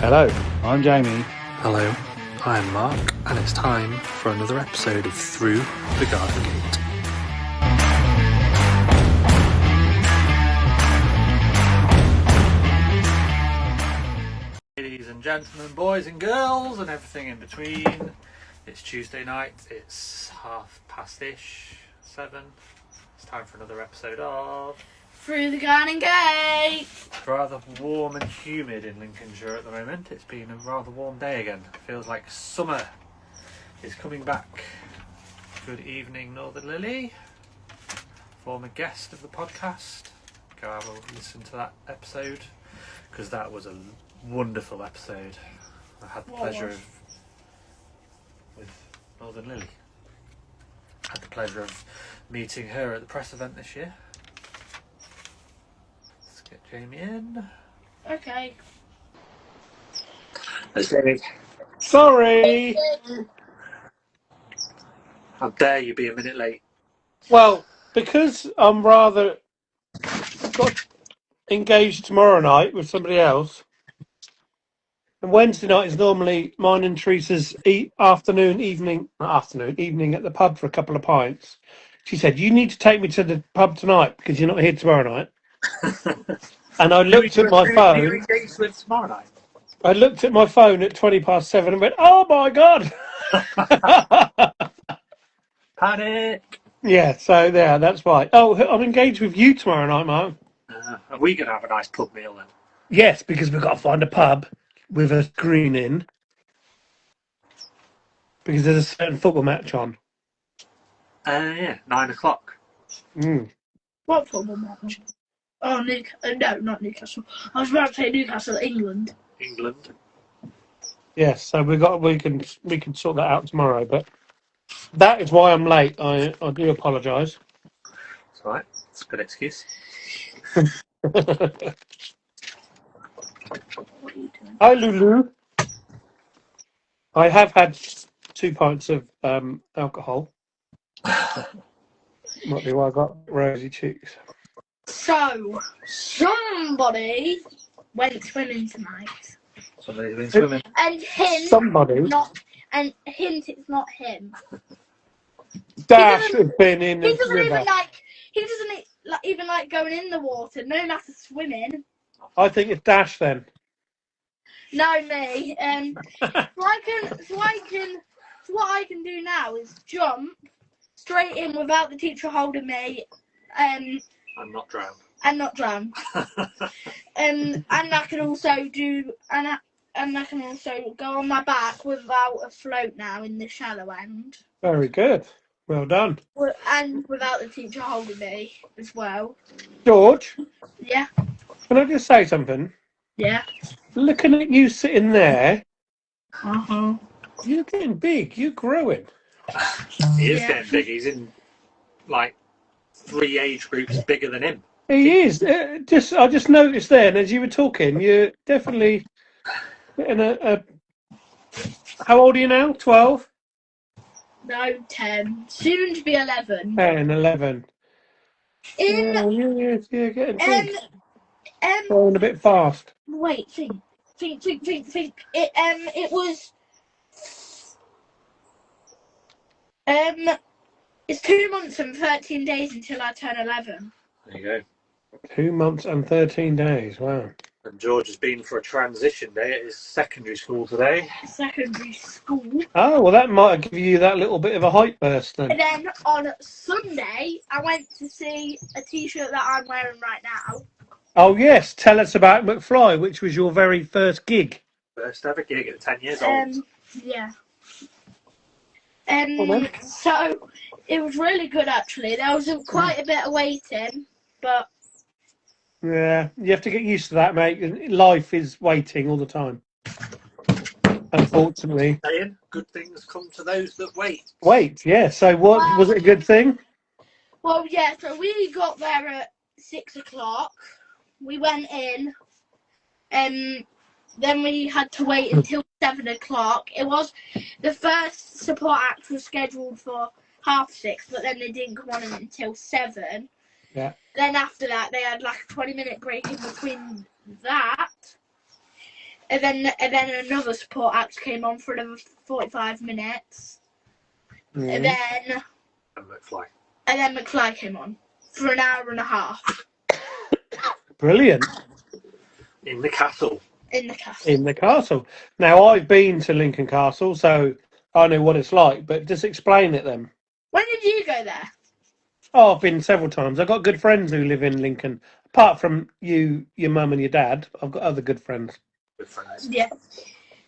Hello, I'm Jamie. Hello, I'm Mark, and it's time for another episode of Through the Garden Gate. Ladies and gentlemen, boys and girls, and everything in between, it's Tuesday night, it's 7:30. It's time for another episode of Through the Garden Gate. It's rather warm and humid in Lincolnshire at the moment. It's been a rather warm day again. It feels like summer is coming back. Good evening, Northern Lily, former guest of the podcast. Go have a listen to that episode because that was a wonderful episode. I had the pleasure of with Northern Lily. Had the pleasure of meeting her at the press event this year. Let's get Jamie in. Okay. Let's get it. Sorry. How dare you be a minute late? Well, because I'm rather got engaged tomorrow night with somebody else, and Wednesday night is normally mine and Teresa's evening at the pub for a couple of pints. She said, "You need to take me to the pub tonight because you're not here tomorrow night." And I looked at my phone. Who are you engaged with tomorrow night? I looked at my phone at 7:20 and went, "Oh my god!" Panic! Yeah, so yeah, that's why. Oh, I'm engaged with you tomorrow night, Mark. Are we going to have a nice pub meal then? Yes, because we've got to find a pub with a screen in. Because there's a certain football match on. Yeah, 9 o'clock. What football match? Oh, no, not Newcastle. I was about to say Newcastle, England. England. Yes, so we can sort that out tomorrow. But that is why I'm late. I do apologise. It's alright. It's a good excuse. What are you doing? Hi, Lulu. I have had 2 pints of alcohol. Might be why I got rosy cheeks. So, somebody went swimming tonight. Somebody's been swimming. And hint, Somebody. it's not him. Dash has been in He the doesn't river. even like going in the water, no matter swimming. I think it's Dash then. No, me. So what I can do now is jump straight in without the teacher holding me, I'm not drowned. and not drown. And I can also go on my back without a float now in the shallow end. Very good. Well done. And without the teacher holding me as well. George, Yeah. can I just say something? Yeah. Looking at you sitting there, Uh-huh. you're getting big. You're growing. He is getting big. He's in like 3 age groups bigger than him. He is. I just noticed then as you were talking, you're definitely getting a. How old are you now? 12? No, 10. Soon to be 11. 10, 11. Yeah, you're getting big. Growing a bit fast. Wait, think. It was. It's 2 months and 13 days until I turn 11. There you go. 2 months and 13 days. Wow. And George has been for a transition day at his secondary school today. Secondary school. Oh, well, that might give you that little bit of a height burst then. And then on Sunday, I went to see a t-shirt that I'm wearing right now. Oh, yes. Tell us about McFly, which was your very first gig. First ever gig at 10 years old. Yeah. then. So it was really good actually. There was quite a bit of waiting, but Yeah, you have to get used to that, mate. Life is waiting all the time. Unfortunately. Saying good things come to those that wait. Wait, yeah. So what was it a good thing? well, yeah. So we got there at 6 o'clock. We went in, and then we had to wait until 7 o'clock. It was the first support act was scheduled for 6:30, but then they didn't come on until 7. Yeah. Then after that, they had like a 20-minute break in between that. and then another support act came on for another 45 minutes, and then McFly came on for an hour and a half. Brilliant. In the castle. In the castle. In the castle. Now, I've been to Lincoln Castle, so I know what it's like, but just explain it then. When did you go there? Oh, I've been several times. I've got good friends who live in Lincoln. Apart from you, your mum and your dad, I've got other good friends. Good friends. Yeah.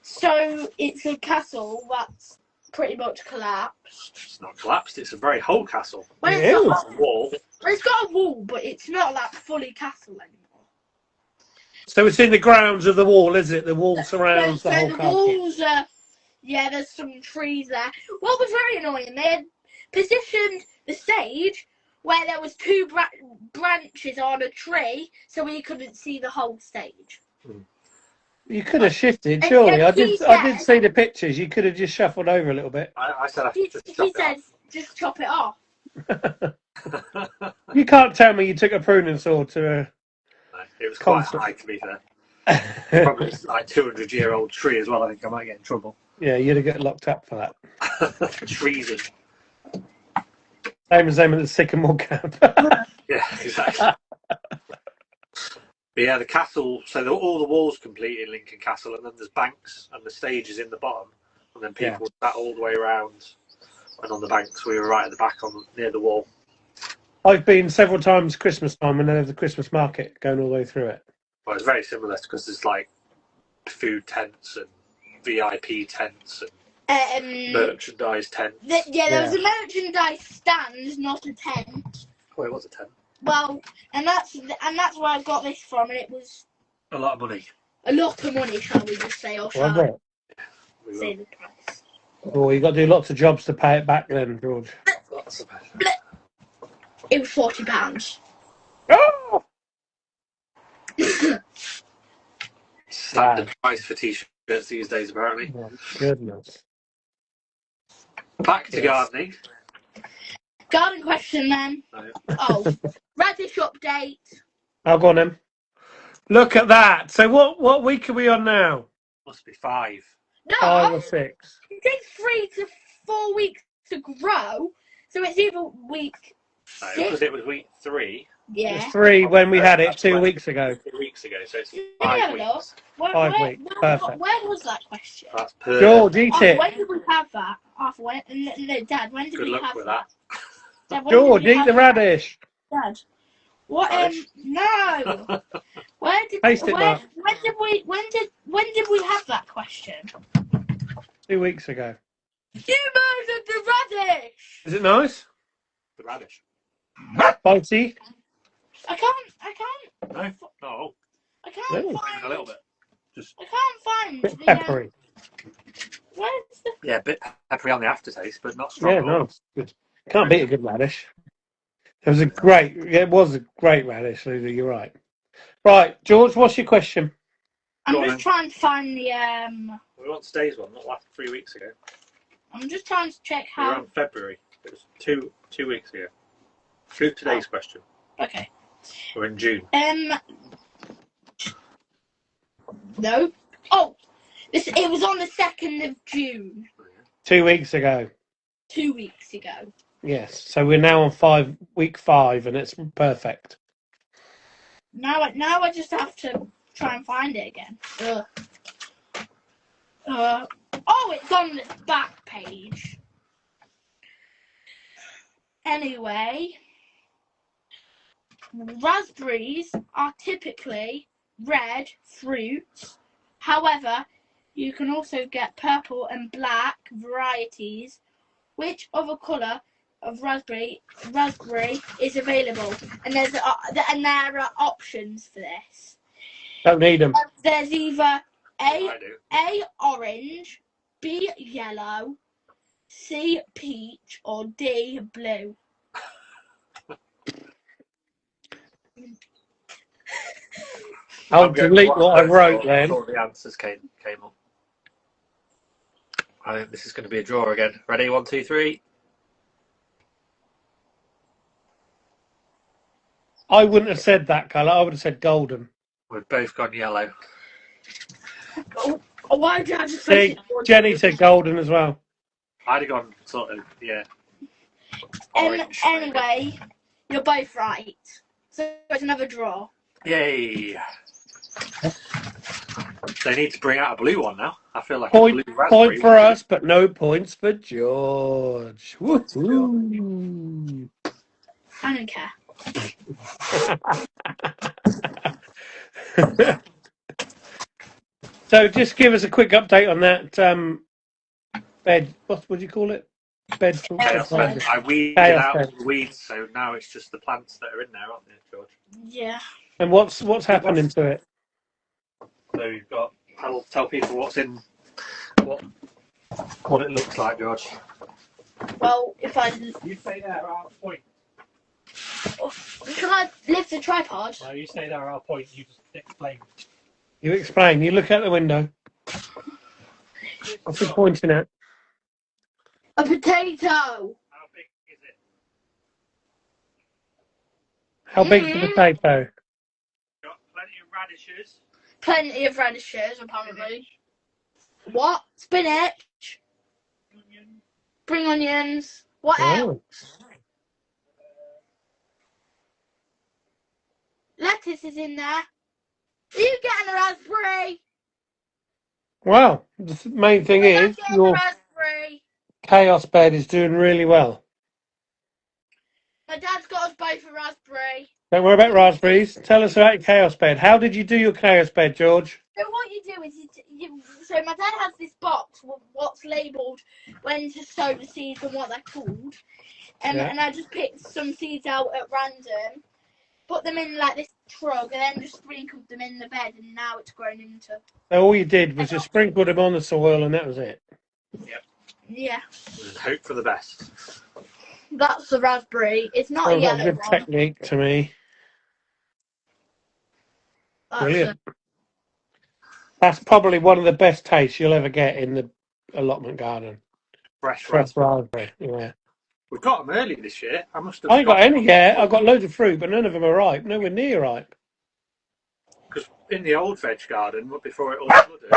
So it's a castle that's pretty much collapsed. It's not collapsed. It's a very whole castle. Well, It is. It's got a wall. It's got a wall, but it's not like fully castle anymore. So it's in the grounds of the wall, is it? The wall surrounds the whole the castle. walls are, yeah, there's some trees there. What was very annoying, they had positioned the stage where there was two branches on a tree, so we couldn't see the whole stage. You could have shifted, And surely. then I he did see the pictures. You could have just shuffled over a little bit. I said I He just chop said, it just chop it off. off. You can't tell me you took a pruning saw to No, it was quite Constant. high, to be fair. a... Probably like 200-year-old tree as well. I think I might get in trouble. Yeah, you'd have got locked up for that. Treason. Same as them at the Sycamore Camp. Yeah, exactly. But yeah, the castle. So all the walls complete in Lincoln Castle, and then there's banks, and the stage is in the bottom, and then people sat all the way around. And on the banks, we were right at the back, near the wall. I've been several times Christmas time when they have the Christmas market going all the way through it. Well, it's very similar because there's like food tents and VIP tents and merchandise tents. There was a merchandise stand, not a tent. Oh, it was a tent. Well, and that's where I got this from, and it was A lot of money. a lot of money, shall we just say, or shall Was I it? say the price? Oh, you got to do lots of jobs to pay it back then, George. Lots of It was £40. Oh! Standard price for t-shirts these days, apparently. Oh, goodness. Back to gardening. Garden question then. No. Oh, radish update. Oh, go on then. Look at that. So what week are we on now? Must be 5. No, 5 or 6? it takes 3 to 4 weeks to grow, so it's either week No, 6. because it was week 3. Yeah. It's 3 when we had it 2 weeks ago. 2 weeks ago, so it's Let me 5 have a look. weeks. 5 weeks. Perfect. Where was that question? That's perfect. George, eat it. When did we have that? After when? No, Dad. When did Good we luck have with that? that. Dad, when George, did we eat have the that? radish. Dad. What? Radish? No. Where did? Taste it, where, Mark. when did we? When did we have that question? 2 weeks ago. You murdered the radish. Is it nice? The radish. Spicy? I can't. No? No. I can't Really? find. A little bit. Just I can't find Bit the. peppery. Where's the? yeah, a bit peppery on the aftertaste, but not strong. Yeah, nice. Good. Can't beat a good radish. It was a great radish, Lulu, you're right. Right, George, what's your question? I'm Go on, just then. trying to find the. We want today's one, not last 3 weeks ago. I'm just trying to check We were how. on February. It was two weeks ago. Do today's question. Okay. We're in June. No. Oh, it was on the 2nd of June, 2 weeks ago. 2 weeks ago. Yes. So we're now on week 5, and it's perfect. Now I just have to try and find it again. Oh, it's on the back page. Anyway, raspberries are typically red fruits. However, you can also get purple and black varieties. Which other colour of raspberry is available? And there are options for this. Don't need them. There's either I do. A orange, B yellow, C peach, or D blue. I'll I'm going delete to what I wrote before then. All the answers came up. I think this is going to be a draw again. Ready? 1, 2, 3. I wouldn't have said that colour. I would have said golden. We've both gone yellow. Oh, why did you have to face See, it towards Jenny you? said golden as well. I'd have gone sort of, yeah. Orange, maybe. Anyway, you're both right. So it's another draw. Yay! They need to bring out a blue one now. I feel like Point a blue raspberry. for us, but no points for George. Woohoo! I don't care. So just give us a quick update on that bed. What would you call it? Bed. Chaos bed. I weeded Chaos out bed. all the weeds, so now it's just the plants that are in there, aren't they, George? Yeah. And what's happening to it? So you've got. I'll tell people what's in. What it looks like, George. Well, if I You stay there. I'll point. can I lift the tripod? No, you stay there. I'll point. You just explain. You explain. You look out the window. What's he pointing at? A potato. How big is it? How big's the potato? Got plenty of radishes. Plenty of radishes, apparently. What? Spinach. Onion. Spring onions. What Oh. else? Lettuce is in there. Are you getting a raspberry? Well, the main thing We're is getting a your raspberry. chaos bed is doing really well. My dad's got us both a raspberry. Don't worry about raspberries. Tell us about your chaos bed. How did you do your chaos bed, George? So what you do is so my dad has this box with what's labelled when to sow the seeds and what they're called, Yeah. and I just picked some seeds out at random, put them in like this trug, and then just sprinkled them in the bed, and now it's grown into. So all you did was just sprinkle them on the soil, and that was it. Yeah, Just hope for the best. that's the raspberry. It's not a Sounds like a yellow good one. technique to me. That's Brilliant. That's probably one of the best tastes you'll ever get in the allotment garden. Fresh Fresh raspberry. raspberry. Yeah. We got them early this year. I must have. I ain't got any yet. I've got loads of fruit, but none of them are ripe. Nowhere near ripe. Because in the old veg garden, before it all flooded,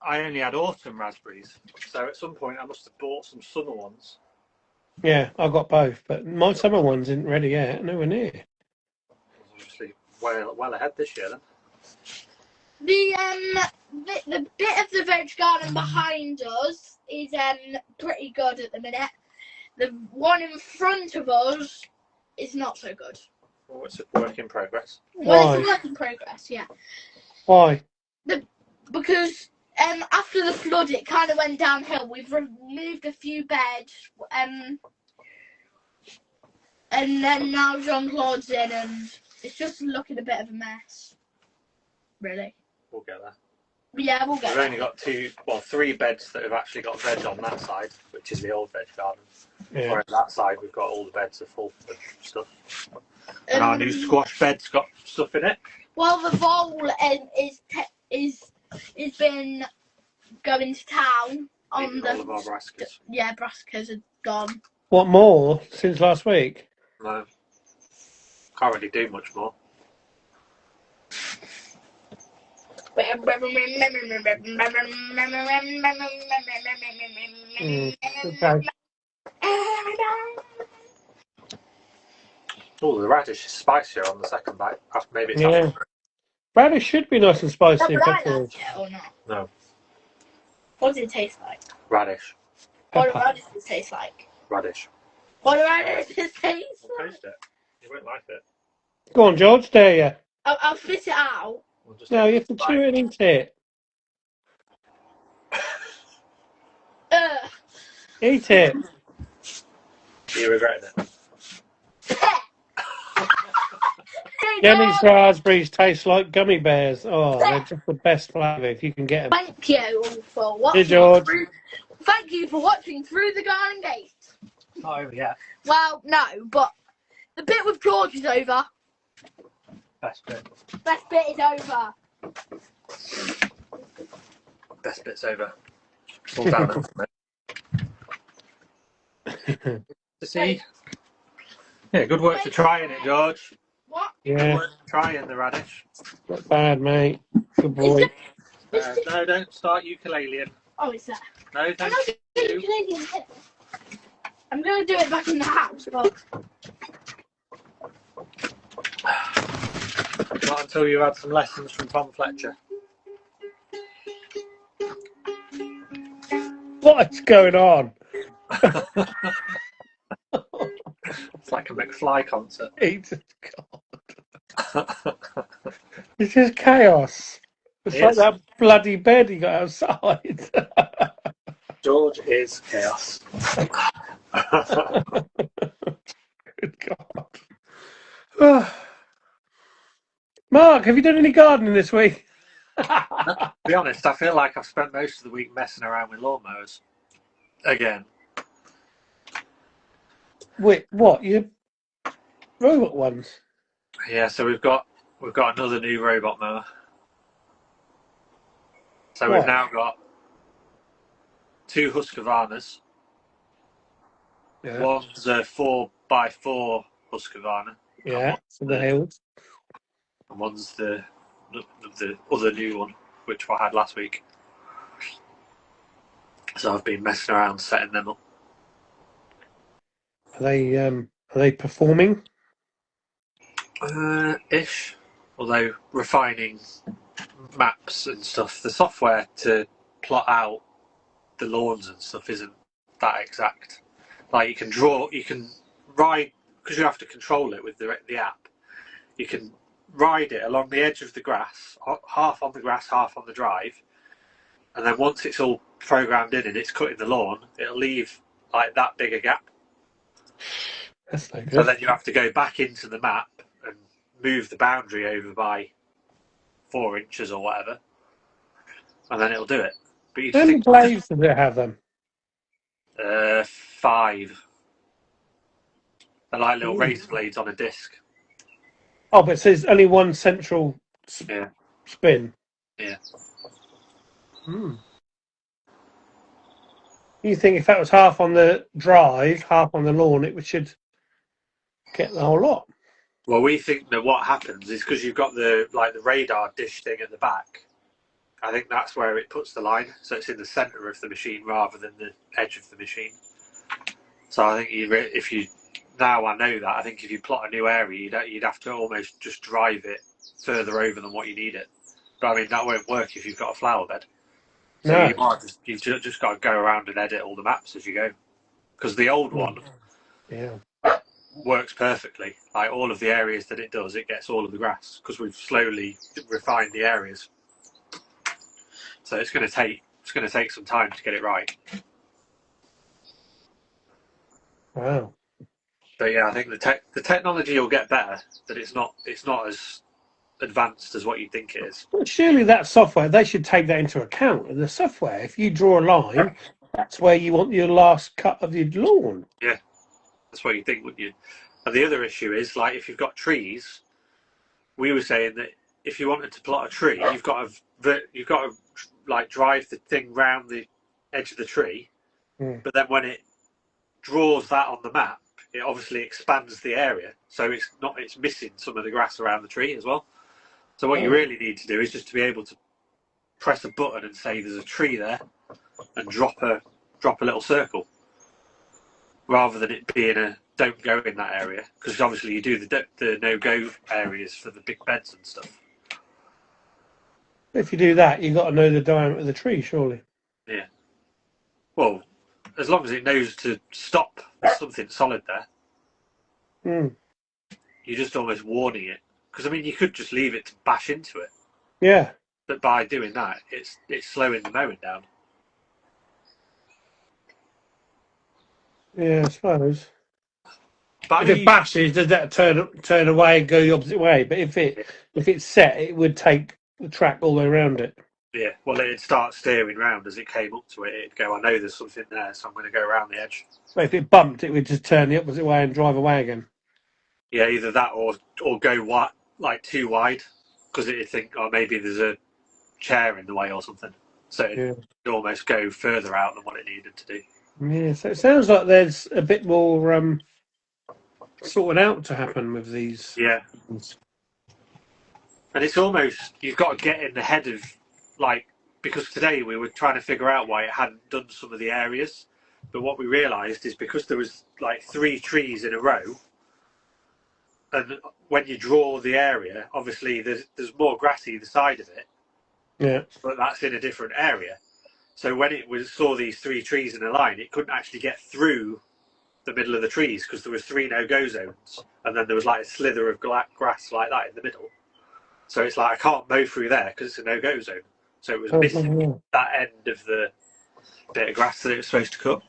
I only had autumn raspberries. So at some point, I must have bought some summer ones. Yeah, I've got both, but my summer ones isn't ready yet. Nowhere near. Obviously, well ahead this year then. The bit of the veg garden behind us is pretty good at the minute. The one in front of us is not so good. Well, it's a work in progress. Well, it's a work in progress, yeah. Why? Because after the flood, it kind of went downhill. We've removed a few beds, and then now Jean-Claude's in, and it's just looking a bit of a mess. Really. We'll get there. Yeah, we'll get We've only got three beds that have actually got veg on that side, which is the old veg garden. Yeah. Whereas that side, we've got all the beds are full of stuff. And our new squash bed's got stuff in it. Well, the vole is been going to town on Eating all of our brassicas. Yeah, brassicas are gone. What more since last week? No. Can't really do much more. Okay. Oh, the radish is spicier on the second bite. Maybe it's Yeah. after. Radish should be nice and spicy. But I Pepper. like it or not? No. What does it taste like? Radish. What do Pepper. radishes taste like? Radish. What do radishes taste We'll like? taste it. You won't like it. Go on, George, dare you? I'll spit it out. We'll just No, take you have to a bite. chew it and eat it. Ugh. Eat it. You're regretting it. Jenny's raspberries taste like gummy bears. Oh, they're just the best flavour if you can get them. Thank you for watching. Hey, George. Thank you for watching Through the Garden Gate. Not over yet. Well, no, but the bit with George is over. Best bit. Best bit is over. Best bit's over. All down there. To see. Yeah, good work for trying it, George. What? Yeah, Worth trying the radish. not bad, mate. Good boy. No, don't start ukuleleing. Oh, it's there. No, I'm don't not doing you. ukulele here. I'm going to do it back in the house, but... Not until you had some lessons from Tom Fletcher. What's going on? It's like a McFly concert. Jesus God. It's just chaos. It's like that bloody bed he got outside. George is chaos. Good God. Mark, have you done any gardening this week? To be honest, I feel like I've spent most of the week messing around with lawnmowers. Again. Wait, what? You robot ones? Yeah, so we've got another new robot mower. So What? we've now got 2 Husqvarnas. Yeah. One's a 4x4 Husqvarna. Yeah, for the hills. And one's the other new one, which I had last week. So I've been messing around setting them up. Are they performing? Ish. Although refining maps and stuff, the software to plot out the lawns and stuff isn't that exact. Like you can ride, because you have to control it with the app. You can ride it along the edge of the grass, half on the grass, half on the drive, and then once it's all programmed in and it's cutting the lawn, it'll leave like that big a gap. That's no good. So then you have to go back into the map and move the boundary over by 4 inches or whatever, and then it'll do it. But you How many blades does it have then? 5. They're like little razor blades on a disc. Oh, but it says only one central spin. Yeah. You think if that was half on the drive, half on the lawn, it should get the whole lot? Well, we think that what happens is because you've got the radar dish thing at the back. I think that's where it puts the line, so it's in the centre of the machine rather than the edge of the machine. So I think if you now I know that I think if you plot a new area, you'd have to almost just drive it further over than what you need it. But I mean that won't work if you've got a flower bed. So No. you've just got to go around and edit all the maps as you go. Because the old one works perfectly. Like all of the areas that it does, it gets all of the grass because we've slowly refined the areas. So it's going to take some time to get it right. Wow. But yeah, I think the technology will get better. That it's not as advanced as what you think it is. Well, surely that software, they should take that into account. In the software, if you draw a line, that's where you want your last cut of your lawn. Yeah, that's what you think, wouldn't you? And the other issue is, like, if you've got trees, we were saying that if you wanted to plot a tree, you've got to like drive the thing round the edge of the tree. But then when it draws that on the map, it obviously expands the area, so it's missing some of the grass around the tree as well. So what you really need to do is just to be able to press a button and say there's a tree there, and drop a little circle, rather than it being a don't go in that area, because obviously you do the no go areas for the big beds and stuff. If you do that, you've got to know the diameter of the tree, surely. Yeah. Well, as long as it knows to stop something solid there, you're just almost warning it. Because I mean, you could just leave it to bash into it. Yeah. But by doing that, it's slowing the mowing down. Yeah, I suppose. But if it bashes, does that turn away and go the opposite way? But if it's set, it would take the track all the way around it. Yeah, well, it'd start steering round as it came up to it. It'd go, I know there's something there, so I'm going to go around the edge. So if it bumped, it would just turn the opposite way and drive away again. Yeah, either that or go like too wide, because it'd think, oh, maybe there's a chair in the way or something. So it'd almost go further out than what it needed to do. Yeah, so it sounds like there's a bit more sorted out to happen with these. Yeah. And it's almost, you've got to get in the head of, like, because today we were trying to figure out why it hadn't done some of the areas. But what we realised is because there was like 3 trees in a row, and when you draw the area, obviously there's more grass either side of it. Yeah. But that's in a different area. So when it saw these 3 trees in a line, it couldn't actually get through the middle of the trees because there was 3 no-go zones, and then there was like a slither of grass like that in the middle. So it's like I can't mow through there because it's a no-go zone. So it was missing that end of the bit of grass that it was supposed to cut.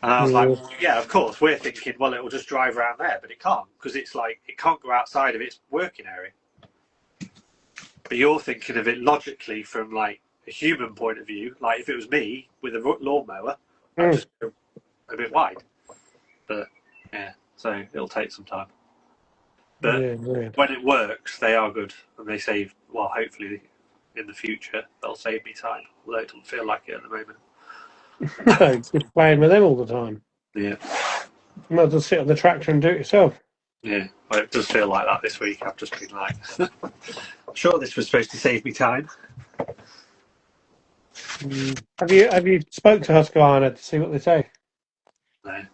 And I was like, yeah, of course, we're thinking, well, it'll just drive around there, but it can't because it's like it can't go outside of its working area. But you're thinking of it logically from like a human point of view. Like if it was me with a lawnmower, I'd just go a bit wide. But yeah, so it'll take some time. But when it works, they are good and they save. Well, hopefully in the future they'll save me time. Although it doesn't feel like it at the moment. No, just playing with them all the time. Yeah. You might as well sit on the tractor and do it yourself. Yeah, well, it does feel like that this week. I've just been like, I'm sure this was supposed to save me time. Have you spoke to Husqvarna to see what they say? No.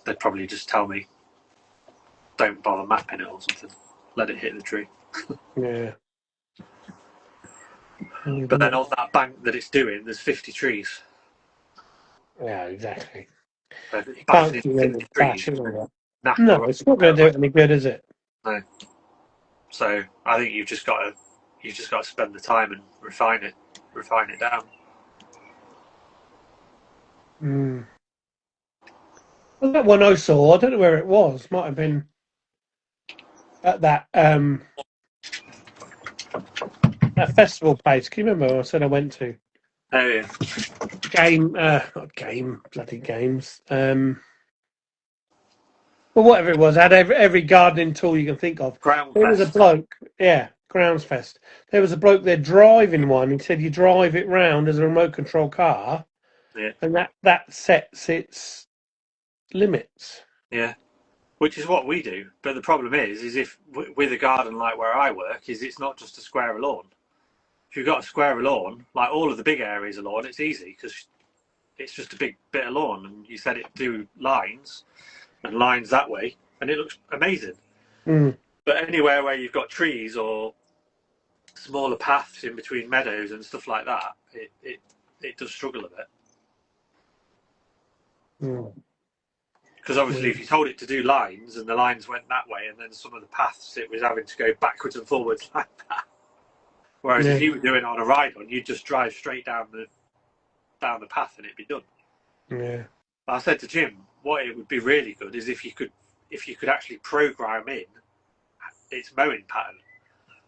They'd probably just tell me, don't bother mapping it or something. Let it hit the tree. Yeah. But then on that bank that it's doing, there's 50 trees. Yeah, exactly. So if it's bashing into 50 trees, no, it's not going to do it any good, is it? No. So I think you've just got to spend the time and refine it down. Well, that one I saw, I don't know where it was. Might have been at that festival place. Can you remember? I said I went to. Oh yeah. Bloody games. Well, whatever it was, had every gardening tool you can think of. There was a bloke, Grounds Fest. There was a bloke there driving one. He said you drive it round as a remote control car, and that sets its limits. Yeah, which is what we do. But the problem is if with a garden like where I work, is it's not just a square of lawn. If you've got a square of lawn, like all of the big areas of lawn, it's easy because it's just a big bit of lawn, and you set it to lines. And lines that way, and it looks amazing. But anywhere where you've got trees or smaller paths in between meadows and stuff like that, it does struggle a bit. Because obviously, if you told it to do lines and the lines went that way, and then some of the paths it was having to go backwards and forwards like that. Whereas if you were doing it on a ride-on, you'd just drive straight down the path and it'd be done. Yeah. I said to Jim, what it would be really good is if you could actually program in its mowing pattern,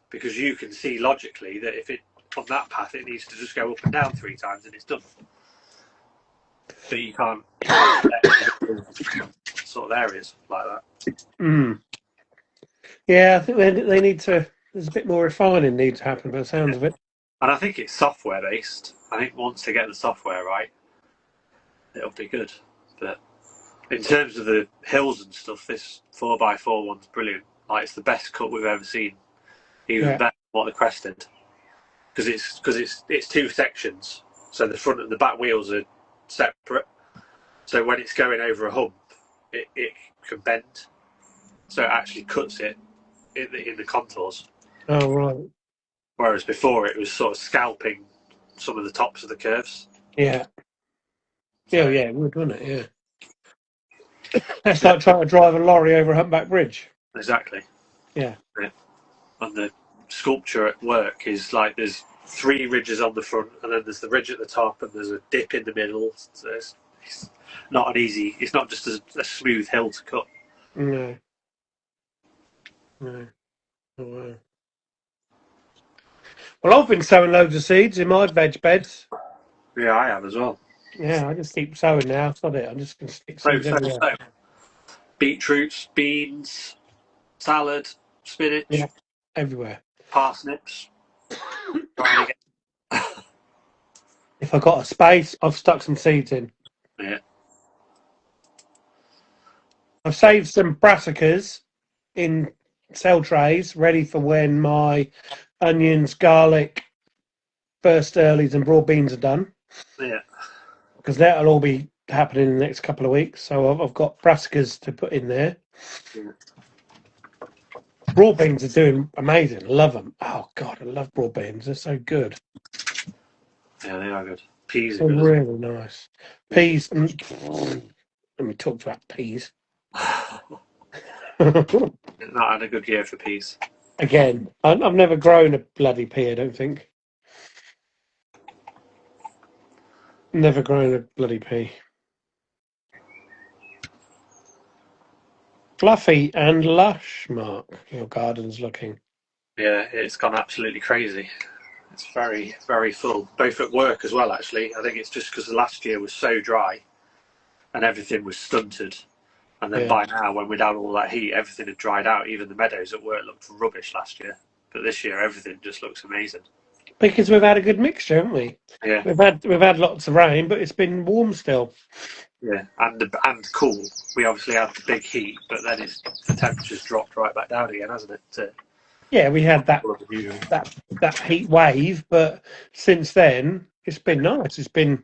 because you can see logically that if it on that path it needs to just go up and down 3 times and it's done. But you can't sort of areas like that. Yeah, I think they need to. There's a bit more refining needs to happen by the sounds of it. And I think it's software based. I think once they get the software right, it'll be good. But in terms of the hills and stuff, this 4x4 one's brilliant. Like it's the best cut we've ever seen, even better than what the Crest did. Because it's 2 sections, so the front and the back wheels are separate. So when it's going over a hump, it can bend, so it actually cuts it in the contours. Oh right. Whereas before it was sort of scalping some of the tops of the curves. Yeah. So, yeah, it would, wouldn't it? Yeah. That's like trying to drive a lorry over a humpback bridge. Exactly. Yeah. And the sculpture at work is like there's 3 ridges on the front, and then there's the ridge at the top, and there's a dip in the middle. So it's not an easy. It's not just a smooth hill to cut. No. Oh, wow. Well, I've been sowing loads of seeds in my veg beds. Yeah, I have as well. Yeah, I just keep sowing now. It's not it. I'm just going to stick seeds everywhere. Beetroots, beans, salad, spinach. Yeah, everywhere. Parsnips. If I got a space, I've stuck some seeds in. Yeah. I've saved some brassicas in cell trays ready for when my onions, garlic, first earlies, and broad beans are done. Yeah. Because that'll all be happening in the next couple of weeks. So I've got brassicas to put in there. Yeah. Broad beans are doing amazing. Love them. Oh God, I love broad beans. They're so good. Yeah, they are good. Peas are They're good. really nice. Peas. Let me talk about peas. Not had a good year for peas. Again, I've never grown a bloody pea. I don't think. Never grown a bloody pea. Fluffy and lush, Mark. Your garden's looking. Yeah, it's gone absolutely crazy. It's very, very full. Both at work as well, actually. I think it's just because the last year was so dry and everything was stunted. And then Yeah. by now, when we'd had all that heat, everything had dried out. Even the meadows at work looked rubbish last year. But this year, everything just looks amazing. Because we've had a good mixture, haven't we? Yeah, We've had lots of rain, but it's been warm still. yeah, and cool. We obviously had the big heat, but then the temperature's dropped right back down again, hasn't it? Yeah, we had that All of the usual. that heat wave, but since then it's been nice. It's been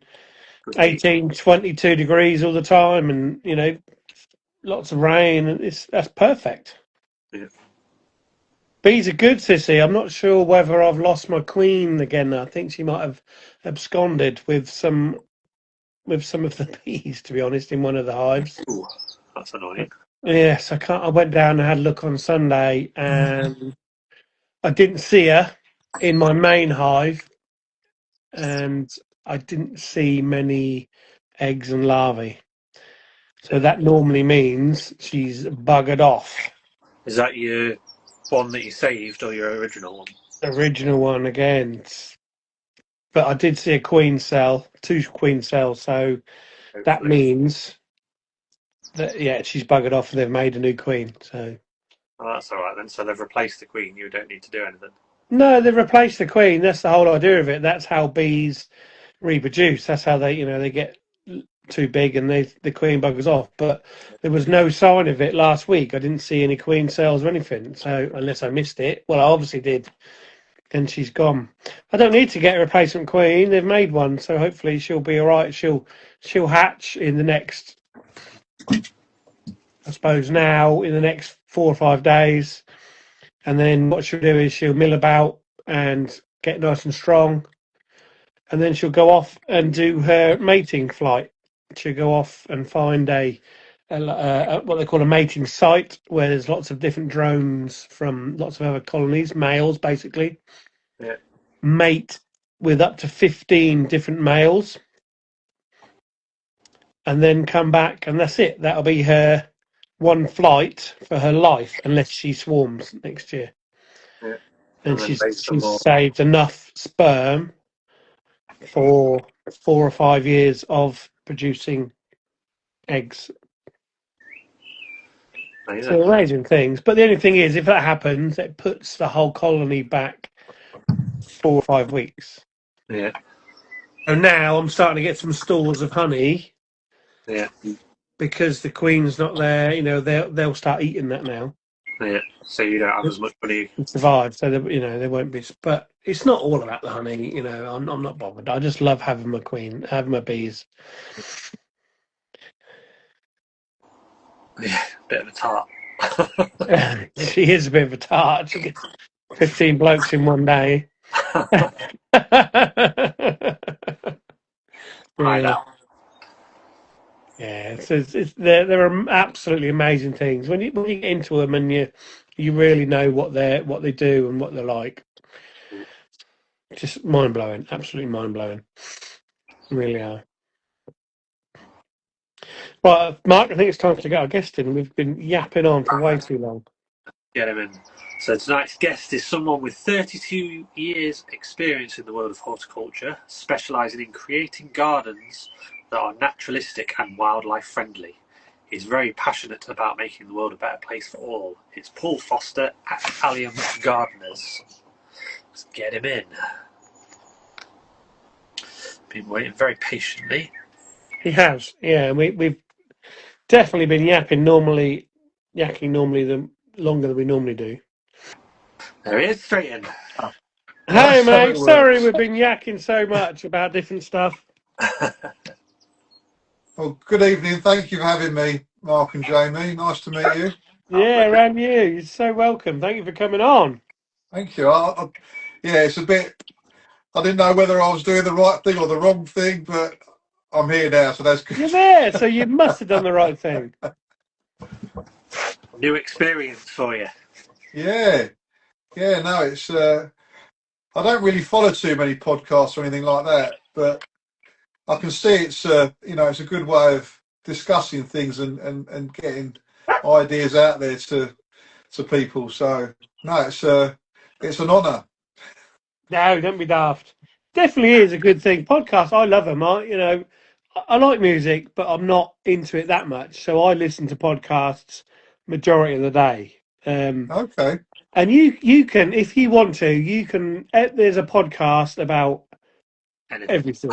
Good heat. 18, 22 degrees all the time, and lots of rain, and that's perfect. Yeah. Bees are good, Sissy. I'm not sure whether I've lost my queen again. I think she might have absconded with some of the bees, to be honest, in one of the hives. Ooh, that's annoying. Yes, I can't. I went down and had a look on Sunday, and I didn't see her in my main hive, and I didn't see many eggs and larvae. So that normally means she's buggered off. Is that your one that you saved or your original one? The original one again. But I did see a queen cell, 2 queen cells, so that Hopefully. means that, yeah, she's buggered off and they've made a new queen. So Oh, that's all right then. So they've replaced the queen. You don't need to do anything. no, they've replaced the queen. That's the whole idea of it. That's how bees reproduce. That's how they get too big and the queen buggers off. But there was no sign of it last week. I didn't see any queen cells or anything. So unless I missed it, well, I obviously did. And she's gone. I don't need to get a replacement queen. They've made one, so hopefully she'll be all right. She'll hatch in the next, I suppose now, in the next 4 or 5 days. And then what she'll do is she'll mill about and get nice and strong. And then she'll go off and do her mating flight. She'll go off and find a what they call a mating site, where there's lots of different drones from lots of other colonies, males basically, Yeah. mate with up to 15 different males, and then come back, and that's it. That'll be her one flight for her life, unless she swarms next year. Yeah. And then she's based on more. saved enough sperm for 4 or 5 years of producing eggs. Amazing. So amazing things. But the only thing is, if that happens, it puts the whole colony back 4 or 5 weeks. Yeah. So now I'm starting to get some stores of honey. Yeah. Because the queen's not there, they'll start eating that now. Yeah. So you don't have as much money. To survive, so they won't be. But it's not all about the honey. I'm not bothered. I just love having my queen, having my bees. Yeah. Bit of a tart. She is a bit of a tart. She gets 15 blokes in one day. Right out. Yeah, there are absolutely amazing things when you get into them, and you really know what they do and what they're like. Just mind blowing, absolutely mind blowing. Really are. Right, Mark, I think it's time to get our guest in. We've been yapping on for way too long. Get him in. So tonight's guest is someone with 32 years experience in the world of horticulture, specialising in creating gardens that are naturalistic and wildlife friendly. He's very passionate about making the world a better place for all. It's Paul Foster at Allium Gardeners. Let's get him in. Been waiting very patiently. He has, yeah. We've definitely been yakking normally longer than we normally do. There he is, straight in. Hey, That's how mate. it Sorry works. we've been yakking so much about different stuff. Well, good evening. Thank you for having me, Marc and Jamie. Nice to meet you. Yeah, around you. You're so welcome. Thank you for coming on. Thank you. Yeah, it's a bit. I didn't know whether I was doing the right thing or the wrong thing, but I'm here now, so that's good. You're there, so you must have done the right thing. New experience for you. Yeah, yeah. No, it's. I don't really follow too many podcasts or anything like that, but I can see it's. It's a good way of discussing things and getting ideas out there to people. So no, it's an honour. No, don't be daft. Definitely is a good thing. Podcasts, I love them. I like music, but I'm not into it that much. So I listen to podcasts majority of the day. Okay. And you can, if you want to, you can. There's a podcast about everything.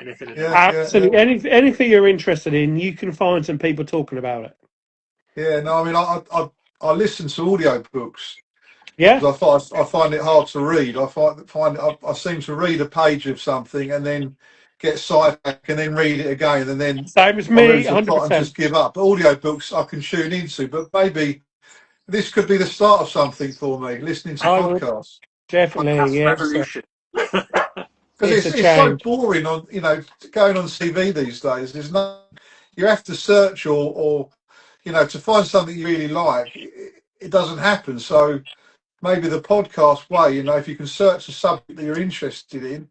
Anything. Yeah. Absolutely, anything you're interested in, you can find some people talking about it. Yeah. No, I mean, I listen to audiobooks Yeah, because I find it hard to read. I seem to read a page of something and then get sidetracked and then read it again and then same as I me, lose the plot and 100%. just give up. But audiobooks I can tune into, but maybe this could be the start of something for me, listening to I would podcasts. definitely, Podcast yeah. revolution. Because It's a it's so change. boring on going on TV these days. There's no, you have to search or to find something you really like. It doesn't happen. So maybe the podcast way, if you can search a subject that you're interested in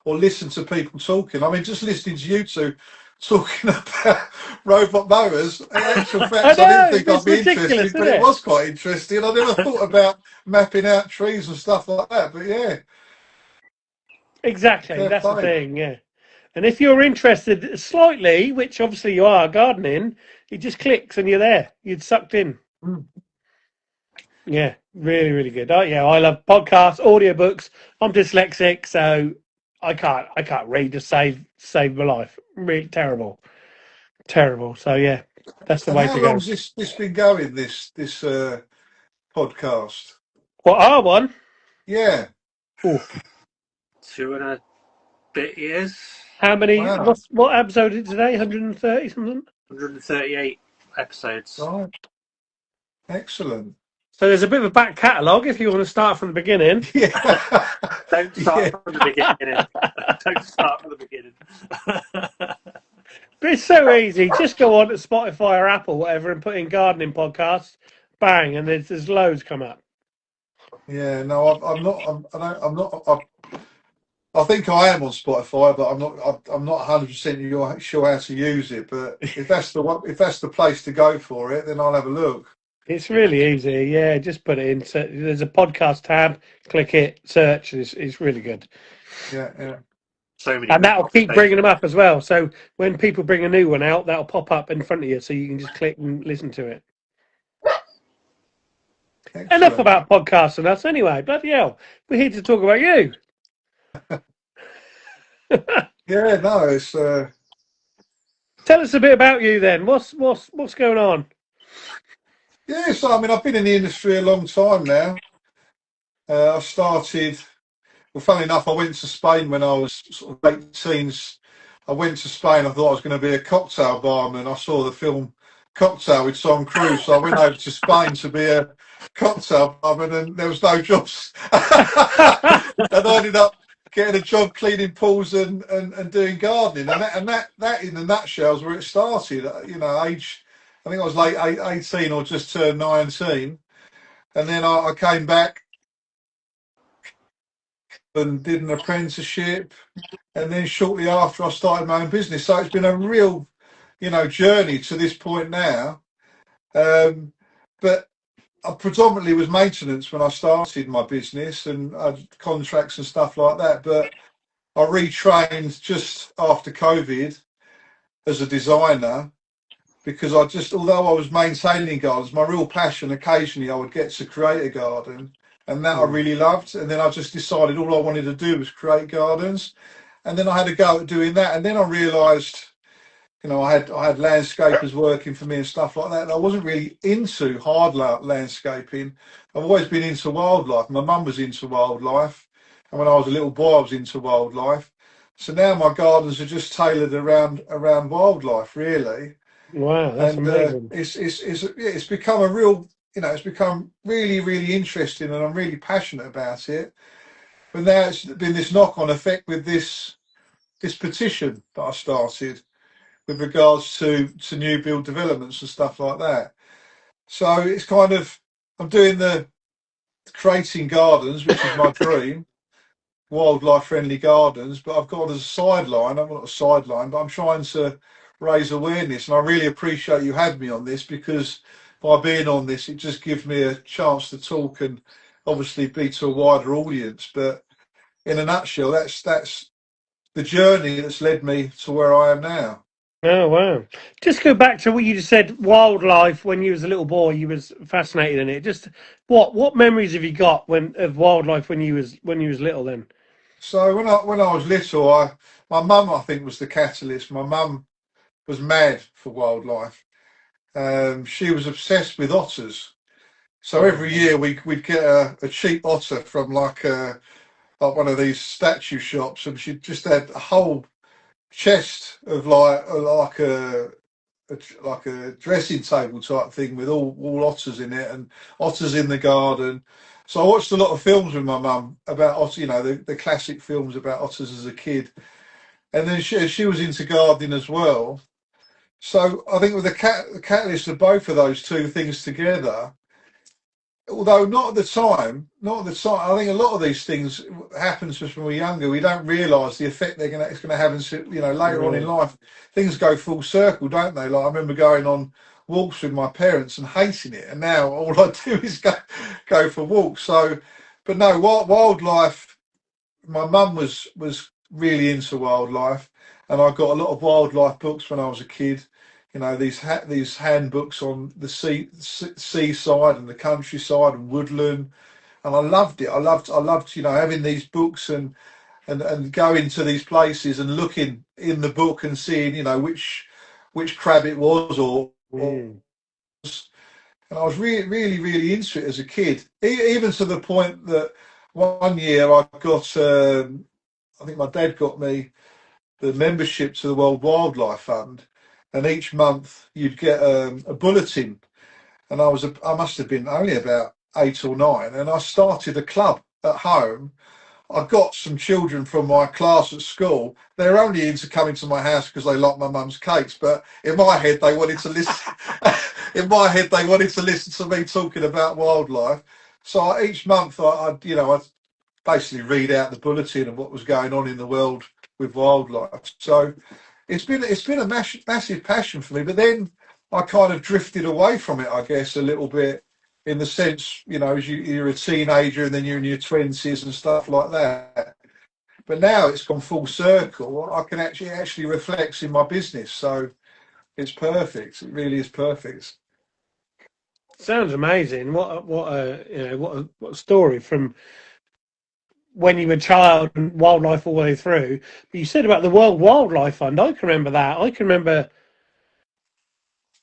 or listen to people talking. I mean, just listening to you two talking about robot mowers. In actual I fact, I didn't know, think I'd it's be ridiculous, interested, isn't but it it? was quite interesting. I never thought about mapping out trees and stuff like that. But yeah, Exactly, fair that's the play. thing, yeah. And if you're interested slightly, which obviously you are, gardening, it just clicks and you're there. You're sucked in. Mm. Yeah, really, really good. Oh yeah, I love podcasts, audiobooks. I'm dyslexic, so I can't read to save my life. Really terrible. Terrible. So yeah, that's the And way how to go. long's this been going? This podcast? What are one? Yeah. Oh, 2.5 years. how many? Wow. What episode is it today? 130 something. 138 episodes. Right. Excellent. So there's a bit of a back catalogue if you want to start from the beginning. Yeah. Don't start Yeah. from the beginning. Don't start from the beginning. But it's so easy. Just go on to Spotify or Apple, whatever, and put in gardening podcasts. Bang, and there's loads come up. Yeah. No, I'm not. I'm not. I think I am on Spotify, but I'm not 100% sure how to use it. But if that's the place to go for it, then I'll have a look. It's really easy. Yeah, just put it in. So there's a podcast tab. Click it. Search. It's really good. Yeah. Yeah. So many. And that'll keep bringing them up as well. So when people bring a new one out, that'll pop up in front of you, so you can just click and listen to it. Excellent. Enough about podcasts and us, anyway. Bloody hell, we're here to talk about you. Yeah. No, it's. Tell us a bit about you then. What's going on? Yeah. So I mean, I've been in the industry a long time now. I started. Well, funny enough, I went to Spain when I was sort of late teens. I went to Spain. I thought I was going to be a cocktail barman. I saw the film Cocktail with Tom Cruise, so I went over to Spain to be a cocktail barman, and there was no jobs. And I ended up getting a job cleaning pools and doing gardening. And that in a nutshell is where it started. Age, I think I was late 18 or just turned 19. And then I came back and did an apprenticeship, and then shortly after I started my own business. So it's been a real, journey to this point now. But I predominantly was maintenance when I started my business and I had contracts and stuff like that. But I retrained just after COVID as a designer because although I was maintaining gardens, my real passion, occasionally I would get to create a garden. And that I really loved. And then I just decided all I wanted to do was create gardens. And then I had a go at doing that. And then I realised You know, I had landscapers working for me and stuff like that. And I wasn't really into hard landscaping. I've always been into wildlife. My mum was into wildlife, and when I was a little boy, I was into wildlife. So now my gardens are just tailored around wildlife, really. Wow, that's And amazing. it's become a real, it's become really, really interesting, and I'm really passionate about it. But now it's been this knock-on effect with this petition that I started with regards to new build developments and stuff like that. So it's kind of, I'm doing the creating gardens, which is my dream, wildlife friendly gardens, but I've got as a sideline, I'm not a sideline, but I'm trying to raise awareness. And I really appreciate you had me on this, because by being on this, it just gives me a chance to talk and obviously be to a wider audience. But in a nutshell, that's the journey that's led me to where I am now. Oh wow! Just go back to what you just said. Wildlife. When you was a little boy, you was fascinated in it. Just what memories have you got of wildlife when you was little? Then. So when I was little, my mum, I think, was the catalyst. My mum was mad for wildlife. She was obsessed with otters. So every year we'd get a cheap otter from like one of these statue shops, and she just had a whole chest of like a dressing table type thing with all otters in it, and otters in the garden. So I watched a lot of films with my mum about otters, the classic films about otters as a kid. And then she was into gardening as well. So I think with the catalyst of both of those two things together, although not at the time, I think a lot of these things happen to us when we're younger. We don't realise the effect it's going to have, later on in Yeah. life. Things go full circle, don't they? Like I remember going on walks with my parents and hating it, and now all I do is go for walks. So, but no, wildlife. My mum was really into wildlife, and I got a lot of wildlife books when I was a kid. These handbooks on the seaside and the countryside and woodland, and I loved it. I loved having these books and going to these places and looking in the book and seeing which crab it was or Mm. and I was really, really, really into it as a kid, even to the point that one year I got, I think my dad got me the membership to the World Wildlife Fund, and each month you'd get a bulletin. And I must have been only about 8 or 9, and I started a club at home. I got some children from my class at school. They're only into coming to my house because they like my mum's cakes. But in my head, they wanted to listen. In my head, they wanted to listen to me talking about wildlife. So each month, I'd basically read out the bulletin of what was going on in the world with wildlife. So it's been a massive passion for me. But then I kind of drifted away from it, I guess, a little bit, in the sense, as you're a teenager and then you're in your twenties and stuff like that. But now it's gone full circle. I can actually reflects in my business, so it's perfect. It really is perfect. Sounds amazing. What a story from when you were a child and wildlife all the way through. But you said about the World Wildlife Fund. I can remember that. I can remember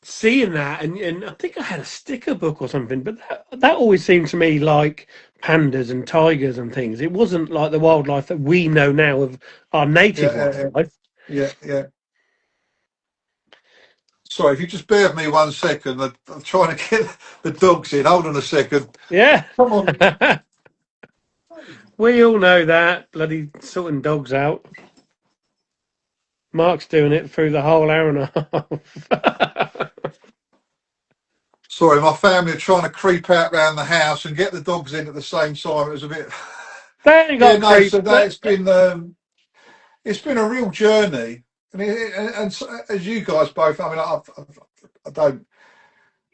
seeing that, and I think I had a sticker book or something. But that always seemed to me like pandas and tigers and things. It wasn't like the wildlife that we know now of our native Yeah, yeah, wildlife. yeah, yeah. Sorry, if you just bear with me 1 second, I'm trying to get the dogs in. Hold on a second. Yeah. Come on. We all know that. Bloody sorting dogs out. Mark's doing it through the whole hour and a half. Sorry, my family are trying to creep out around the house and get the dogs in at the same time. It was a bit. They ain't Yeah, got no. creep. So that it's been a real journey, and so, as you guys both. I mean, I don't.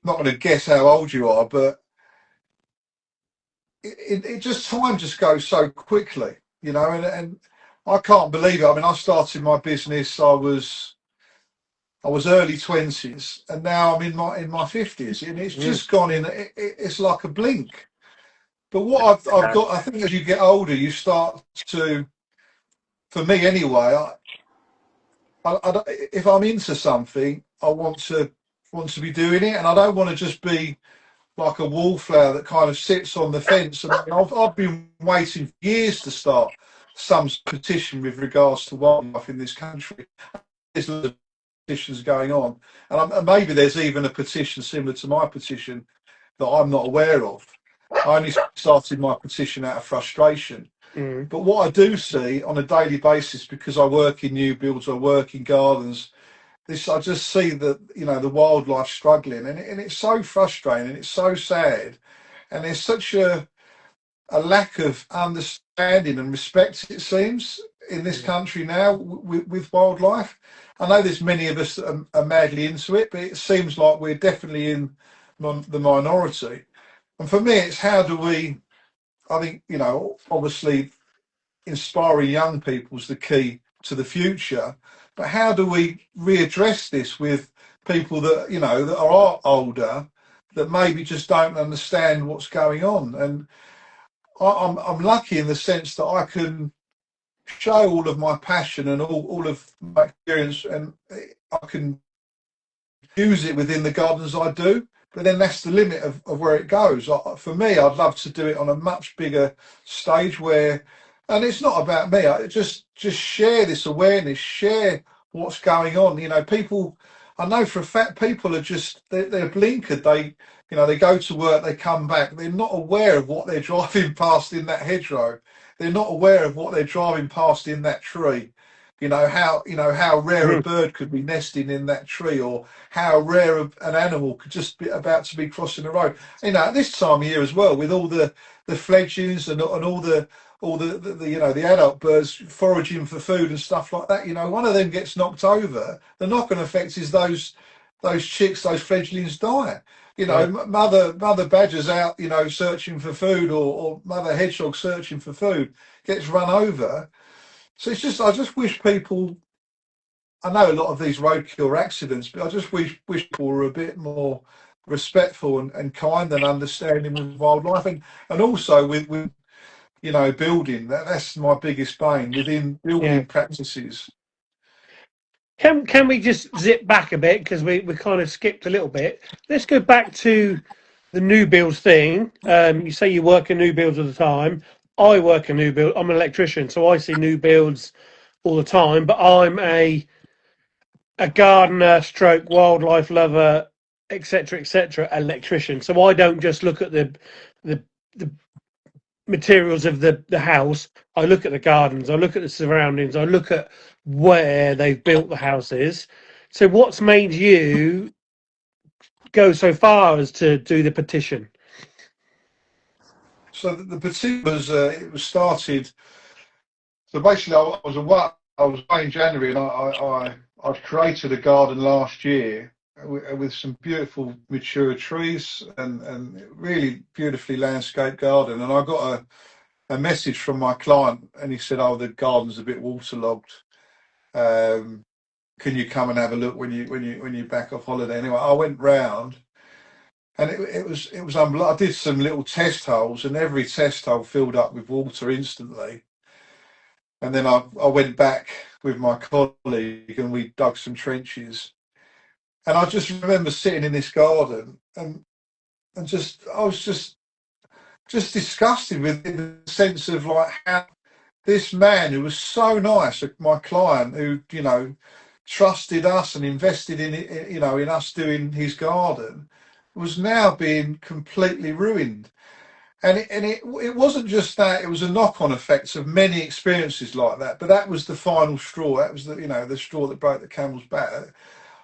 Not going to guess how old you are, but it just time just goes so quickly, and I can't believe it. I mean, I started my business. I was early 20s, and now I'm in my 50s, and it's Mm. just gone in. It's like a blink. But what I've got, I think, as you get older, you start to, for me anyway, if I'm into something, I want to be doing it, and I don't want to just be like a wallflower that kind of sits on the fence. And I've been waiting for years to start some petition with regards to wildlife in this country. There's lots of petitions going on, and maybe there's even a petition similar to my petition that I'm not aware of. I only started my petition out of frustration. Mm. But what I do see on a daily basis, because I work in new builds, I work in gardens, I just see that, you know, the wildlife struggling, and it's so frustrating, it's so sad, and there's such a lack of understanding and respect, it seems, in this country now with wildlife. I know there's many of us that are madly into it, but it seems like we're definitely in the minority. And for me, it's how do we, I think, you know, obviously inspiring young people is the key to the future, but how do we readdress this with people that, you know, that are older, that maybe just don't understand what's going on? And I'm lucky in the sense that I can show all of my passion and all of my experience, and I can use it within the gardens I do. But then that's the limit of where it goes. For me, I'd love to do it on a much bigger stage where, and it's not about me. I just share this awareness, share what's going on. You know, people, I know for a fact, people are just they're blinkered. They, you know, they go to work, they come back. They're not aware of what they're driving past in that hedgerow. They're not aware of what they're driving past in that tree. You know how rare a bird could be nesting in that tree, or how rare an animal could just be about to be crossing the road. You know, at this time of year as well, with all the fledglings and all the you know, the adult birds foraging for food and stuff like that. You know, one of them gets knocked over, the knock-on effect is those chicks, those fledglings die. You know, mother badger's out, you know, searching for food, or mother hedgehog searching for food, gets run over. So it's just, I just wish people, I know a lot of these roadkill are accidents, but I just wish people were a bit more respectful and kind and understanding with wildlife, and also with you know, building. That's my biggest bane within building practices. Can we just zip back a bit, because we kind of skipped a little bit? Let's go back to the new builds thing. You say you work in new builds all the time. I work in new build. I'm an electrician, so I see new builds all the time. But I'm a gardener, stroke wildlife lover, etc., electrician. So I don't just look at the materials of the house. I look at the gardens. I look at the surroundings. I look at where they've built the houses. So what's made you go so far as to do the petition? So the petition was it was started. So basically, I was away in January, and I created a garden last year with some beautiful mature trees and really beautifully landscaped garden. And I got a message from my client, and he said, "Oh, the garden's a bit waterlogged. Can you come and have a look when you back off holiday?" Anyway, I went round, and it was I did some little test holes, and every test hole filled up with water instantly. And then I went back with my colleague, and we dug some trenches. And I just remember sitting in this garden, and I was just disgusted with the sense of like how this man who was so nice, my client, who, you know, trusted us and invested in it, you know, in us doing his garden, was now being completely ruined. And it wasn't just that; it was a knock-on effect of many experiences like that. But that was the final straw. That was the straw that broke the camel's back.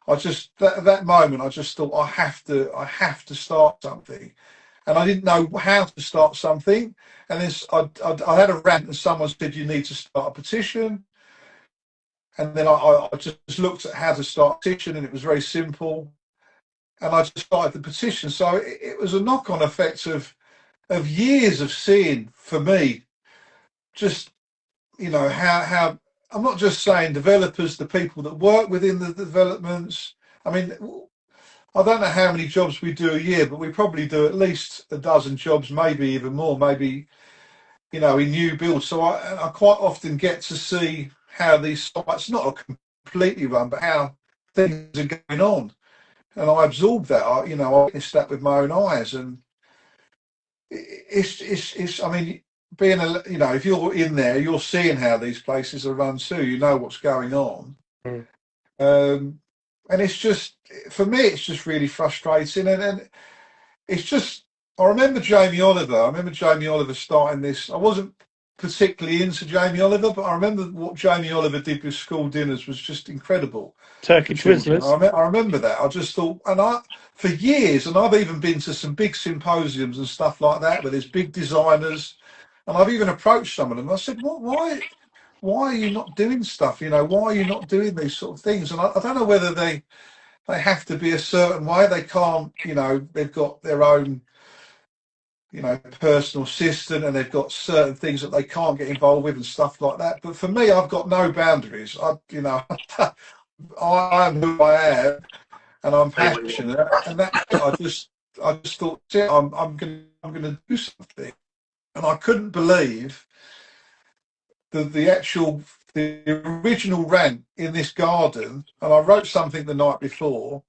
I just at that moment I just thought I have to start something, and I didn't know how to start something. And this I had a rant, and someone said you need to start a petition. And then I just looked at how to start a petition, and it was very simple. And I just started the petition. So it was a knock-on effect of years of seeing, for me, just, you know, how I'm not just saying developers, the people that work within the developments. I mean, I don't know how many jobs we do a year, but we probably do at least a dozen jobs, maybe even more, maybe, you know, in new builds. So I quite often get to see how these sites, not a completely run, but how things are going on. And I absorbed that. I witnessed that with my own eyes, and it's. I mean, being if you're in there, you're seeing how these places are run too. You know what's going on, and it's just, for me, it's just really frustrating, and it's just. I remember Jamie Oliver. I remember Jamie Oliver starting this. I wasn't particularly into Jamie Oliver, but I remember what Jamie Oliver did with school dinners was just incredible. Turkey Twizzlers. I remember that. I just thought, for years, and I've even been to some big symposiums and stuff like that where there's big designers, and I've even approached some of them. I said, why are you not doing stuff? Why are you not doing these sort of things? And I don't know whether they have to be a certain way. They can't, they've got their own, personal assistant, and they've got certain things that they can't get involved with and stuff like that. But for me, I've got no boundaries. I am who I am, and I'm passionate, and that I just thought, yeah, I'm gonna do something, and I couldn't believe the original rant in this garden, and I wrote something the night before.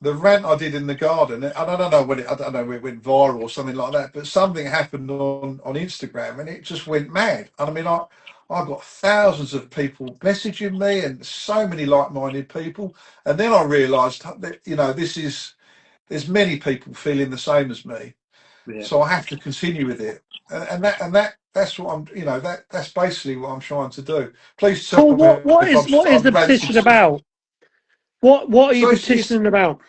The rant I did in the garden, I don't know when it went viral or something like that, but something happened on Instagram, and it just went mad. And I mean, I got thousands of people messaging me, and so many like-minded people. And then I realised that there's many people feeling the same as me, so I have to continue with it. And that's what I'm. That's basically what I'm trying to do. Please tell me what is the petition about? What are you petitioning about?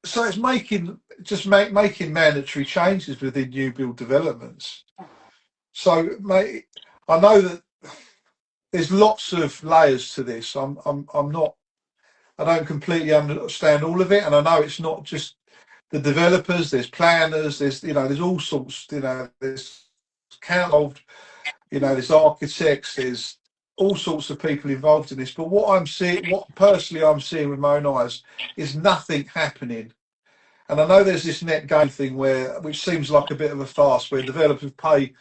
So it's making mandatory changes within new build developments. So, mate, I know that there's lots of layers to this. I don't completely understand all of it, and I know it's not just the developers. There's planners. There's all sorts. There's involved. There's architects. There's all sorts of people involved in this. But what personally I'm seeing with my own eyes, is nothing happening. And I know there's this net gain thing which seems like a bit of a farce, where developers pay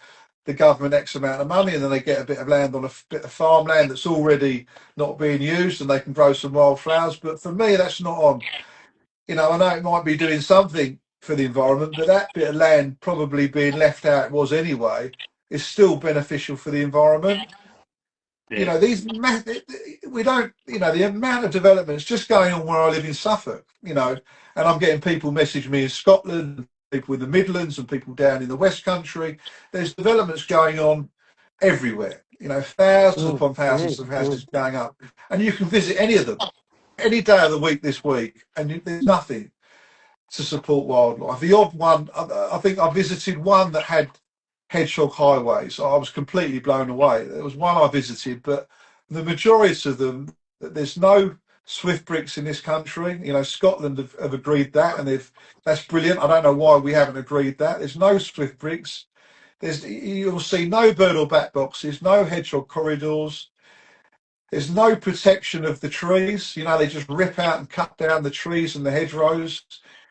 the government X amount of money, and then they get a bit of land on a bit of farmland that's already not being used, and they can grow some wildflowers. But for me, that's not on. I know it might be doing something for the environment, but that bit of land probably being left out, it was anyway, is still beneficial for the environment. Yeah. We don't, the amount of developments just going on where I live in Suffolk, and I'm getting people message me in Scotland, people in the Midlands, and people down in the West Country. There's developments going on everywhere, thousands upon thousands of houses going up, and you can visit any of them any day of the week this week, and there's nothing to support wildlife. The odd one, I think I visited one that had hedgehog highways. I was completely blown away. There was one I visited, but the majority of them, there's no swift bricks in this country. Scotland have agreed that, and that's brilliant. I don't know why we haven't agreed that. There's no swift bricks. You'll see no bird or bat boxes, no hedgehog corridors. There's no protection of the trees. They just rip out and cut down the trees and the hedgerows.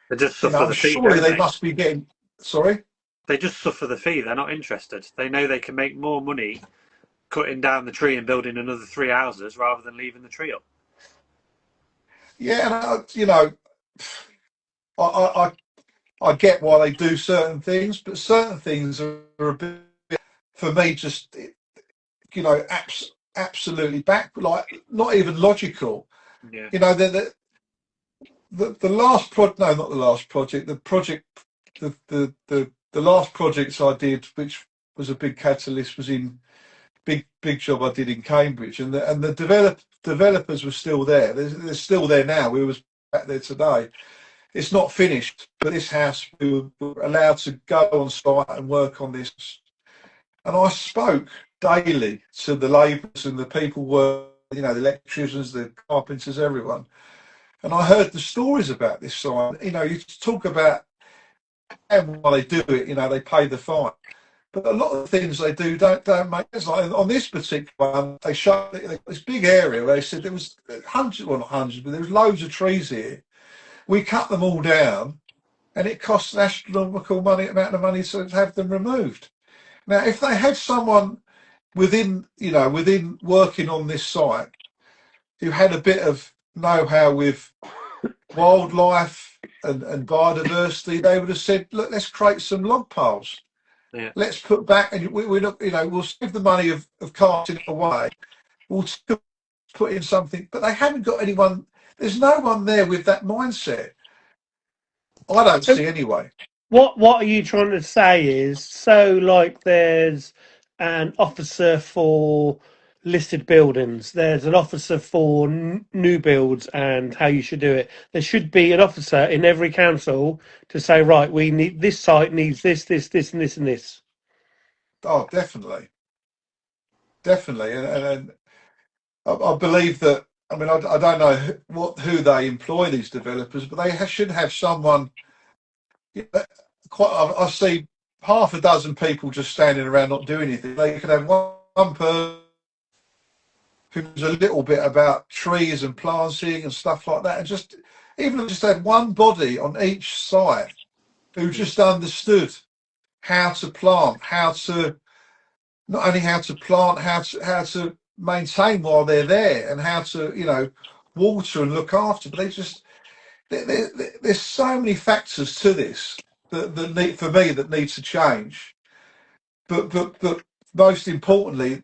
They just suffer the fee. Surely they must be getting. Sorry. They just suffer the fee. They're not interested. They know they can make more money cutting down the tree and building another 3 houses rather than leaving the tree up. Yeah, and I get why they do certain things, but certain things are a bit, for me, just absolutely back, like not even logical. Yeah. The last project, no, not the last project. The last projects I did, which was a big catalyst, was in big job I did in Cambridge, and the developers were still there. They're still there now. We was back there today. It's not finished, but this house, we were allowed to go on site and work on this. And I spoke daily to the labourers and the people the electricians, the carpenters, everyone. And I heard the stories about this sign. You talk about while they do it, they pay the fine. But a lot of the things they do don't make sense. Like on this particular one, they showed this big area where they said there was hundreds, well not hundreds, but there was loads of trees here. We cut them all down, and it costs an astronomical amount of money to have them removed. Now, if they had someone within working on this site who had a bit of know-how with wildlife and biodiversity, they would have said, look, let's create some log piles. Yeah. Let's put back, and we're not, we'll save the money of carting it away. We'll still put in something, but they haven't got anyone. There's no one there with that mindset. I don't So see anyway. what are you trying to say is, so like there's an officer for listed buildings, there's an officer for new builds and how you should do it. There should be an officer in every council to say, right, we need this site needs this, this, and this, and this. Oh, definitely, definitely, and I believe that. I mean, I don't know who they employ, these developers, but they should have someone. Quite, I see half a dozen people just standing around not doing anything. They could have one person who knows a little bit about trees and planting and stuff like that, and just even just had one body on each site who just understood how to plant, how to not only how to plant, how to maintain while they're there, and how to water and look after. But they just there's so many factors to this that need for me that needs to change. But most importantly,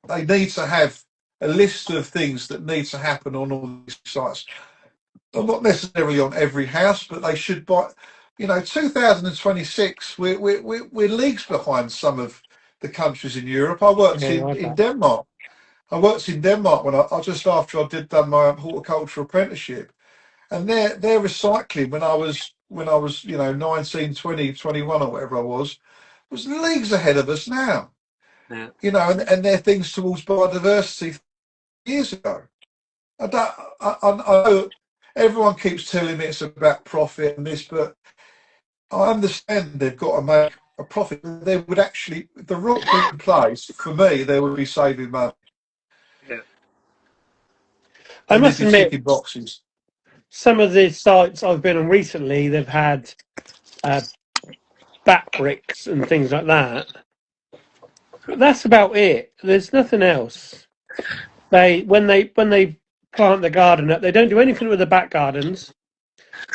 they need to have a list of things that need to happen on all these sites. Not necessarily on every house, but they should buy. 2026, we're leagues behind some of the countries in Europe. I worked Yeah, in, like in that. Denmark. I worked in Denmark when I just after I done my horticulture apprenticeship, and their recycling when I was 19, 20, 21 or whatever I was leagues ahead of us now. Yeah. And their things towards biodiversity years ago. I know everyone keeps telling me it's about profit and this, but I understand they've got to make a profit. They would actually, if the rule put in place, for me, they would be saving money Yeah. I and they'd must be admit, ticking boxes. some of the sites I've been on recently, they've had uh, bat bricks and things like that. But that's about it. There's nothing else. When they plant the garden up, they don't do anything with the back gardens.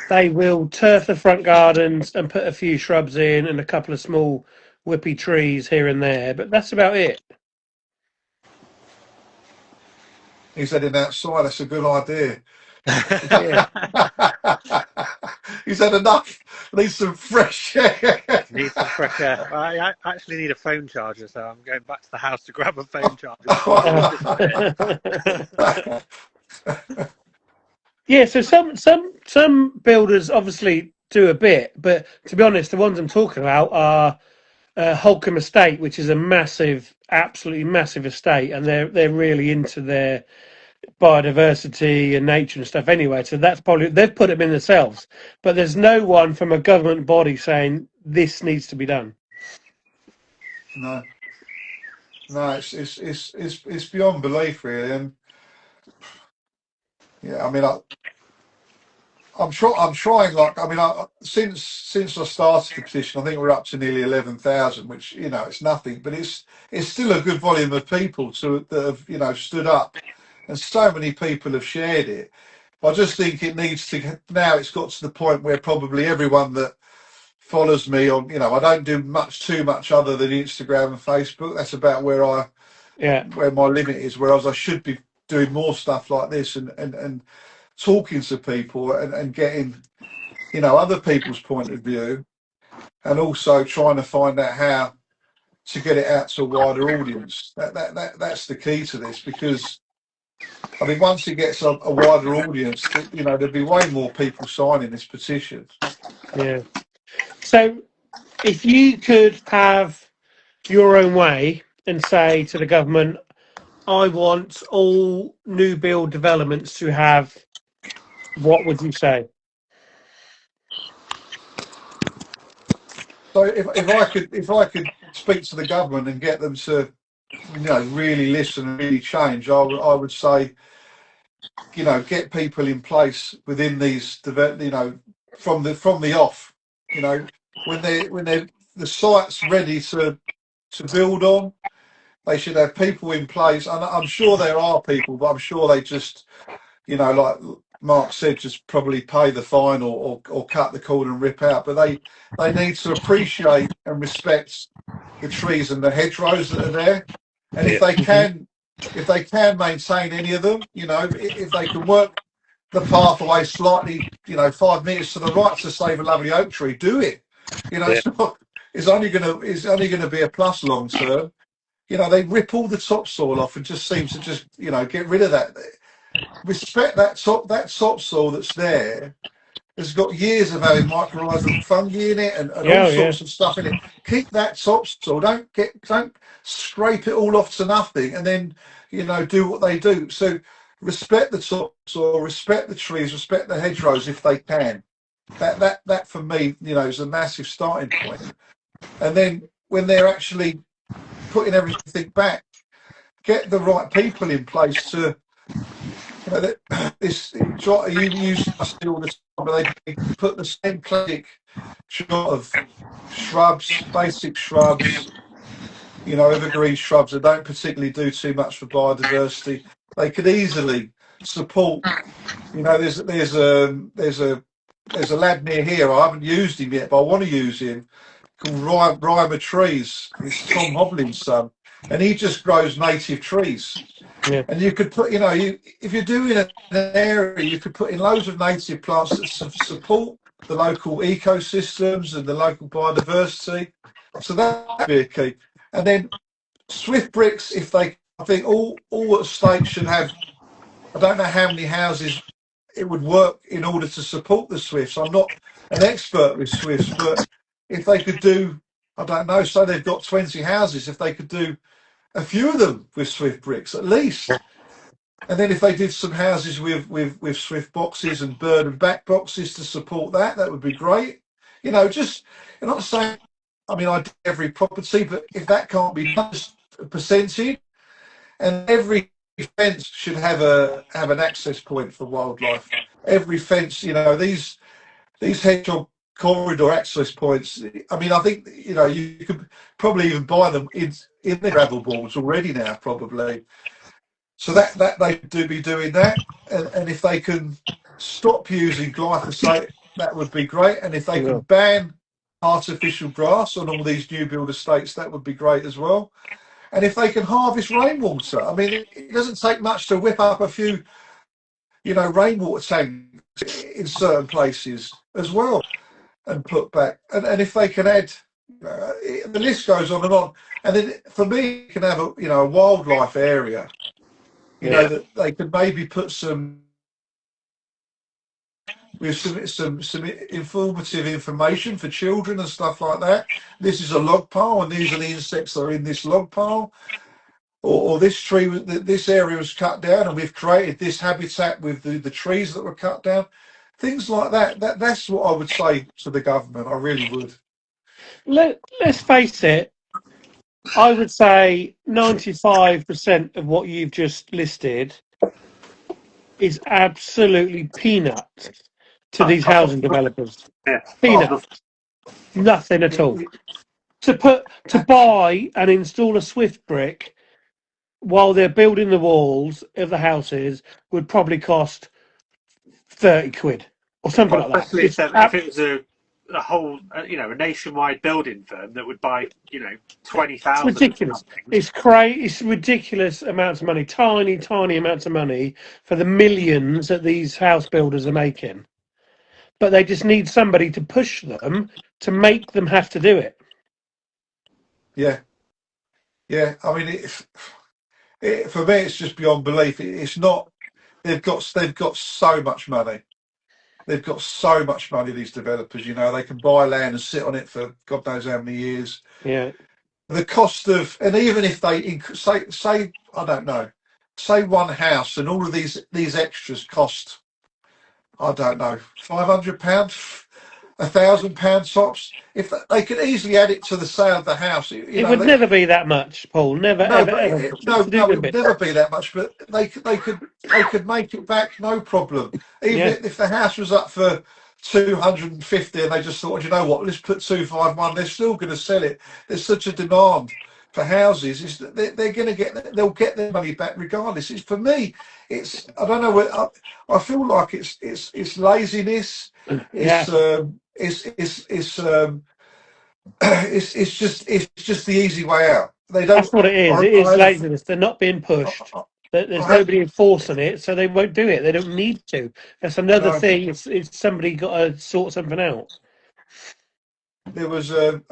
They will turf the front gardens and put a few shrubs in and a couple of small whippy trees here and there. But that's about it. He's heading outside. That's a good idea. Yeah. He's had enough. Needs some fresh air. Need some fresh air. I actually need a phone charger, so I'm going back to the house to grab a phone charger. Yeah. So some builders obviously do a bit, but to be honest, the ones I'm talking about are Holcombe Estate, which is a massive, absolutely massive estate, and they're really into their biodiversity and nature and stuff anyway. So that's probably they've put them in themselves, but there's no one from a government body saying this needs to be done. No, no, it's beyond belief, really. And yeah, I mean, I'm trying. Like, I mean, since I started the petition, I think we're up to nearly 11,000, which it's nothing, but it's still a good volume of people that have stood up, and so many people have shared it. I just think it needs to now. It's got to the point where probably everyone that follows me on, I don't do too much other than Instagram and Facebook. That's about Yeah. where my limit is. Whereas I should be doing more stuff like this and talking to people and getting other people's point of view, and also trying to find out how to get it out to a wider audience. That's the key to this, because I think once it gets a wider audience, there'll be way more people signing this petition. Yeah. So if you could have your own way and say to the government, I want all new build developments to have, what would you say? So if I could speak to the government and get them to really listen and really change, I would say get people in place within these from the off, when they're the site's ready to build on. They should have people in place, and I'm sure there are people, but I'm sure they just, like Mark said, just probably pay the fine or cut the cord and rip out. But they need to appreciate and respect the trees and the hedgerows that are there. And Yeah. if they can maintain any of them, if they can work the pathway slightly, 5 meters to the right to save a lovely oak tree, do it. Yeah. It's only gonna be a plus long term. They rip all the topsoil off and just seem to just, get rid of that. Respect that topsoil that's there. Has got years of having mycorrhizal fungi in it and all sorts of stuff in it. Keep that topsoil. Don't scrape it all off to nothing and then, do what they do. So respect the topsoil, respect the trees, respect the hedgerows if they can. That for me, is a massive starting point. And then when they're actually putting everything back, get the right people in place to, you use all the time, but they put the same classic shot of shrubs, basic shrubs, evergreen shrubs that don't particularly do too much for biodiversity. They could easily support. There's a lad near here. I haven't used him yet, but I want to use him. Called Rhymer Trees. It's Tom Hoblin's son, and he just grows native trees. Yeah. And you could put, if you're doing an area, you could put in loads of native plants that support the local ecosystems and the local biodiversity. So that would be a key. And then Swift bricks, I think all estates should have. I don't know how many houses it would work in order to support the Swifts. I'm not an expert with Swifts, but if they could do, I don't know, so they've got 20 houses, if they could do a few of them with Swift bricks at least. And then if they did some houses with Swift boxes and bird and back boxes to support that would be great. You're not saying, I do every property, but if that can't be done, just a percentage, and every fence should have an access point for wildlife. Every fence, these hedgehog corridor access points. I think you could probably even buy them in the gravel boards already now, probably. So that they do be doing that, and if they can stop using glyphosate, that would be great. And if they can ban artificial grass on all these new build estates, that would be great as well. And if they can harvest rainwater, it doesn't take much to whip up a few, rainwater tanks in certain places as well and put back. And if they can add, the list goes on and on. And then for me, you can have a wildlife area, that they could maybe put some informative information for children and stuff like that. This is a log pile, and these are the insects that are in this log pile. Or this tree, this area was cut down, and we've created this habitat with the trees that were cut down. Things like that. That's what I would say to the government. I really would. Let's face it. I would say 95% of what you've just listed is absolutely peanuts to these housing developers. Yeah. Peanuts. Nothing at all. To buy and install a Swift brick while they're building the walls of the houses would probably cost 30 quid or something like that. Especially if it was a whole, a nationwide building firm that would buy, 20,000. It's ridiculous. It's crazy. It's ridiculous amounts of money. Tiny amounts of money for the millions that these house builders are making. But they just need somebody to push them to make them have to do it. Yeah. For me, it's just beyond belief. It's not. They've got so much money. They've got so much money. These developers, they can buy land and sit on it for God knows how many years. Yeah. The cost of, and even if they say I don't know, say one house and all of these extras cost, I don't know, £500, £1,000 tops. If they could easily add it to the sale of the house, it would never be that much, Paul. Never, no, ever. It would never be that much. But they could make it back, no problem. Even if the house was up for 250, and they just thought, you know what, let's put 251. They're still going to sell it. There's such a demand. for houses is that they're going to they'll get their money back regardless. It's, for me, it's, I don't know, I feel like it's laziness. Yeah, It's just the easy way out. They don't. that's what it is. I, It I is had a, laziness. They're not being pushed. I, There's I had nobody enforcing it, so they won't do it. They don't need to. That's another no. thing. It's somebody got to sort something out. There was a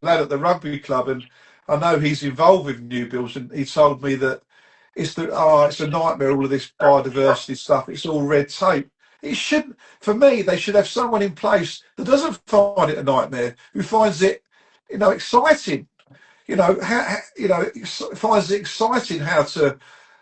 lad at the rugby club, and I know he's involved with new builds, and he told me that it's a nightmare, all of this biodiversity stuff. It's all red tape. It shouldn't. For me, they should have someone in place that doesn't find it a nightmare, who finds it, exciting. Finds it exciting how to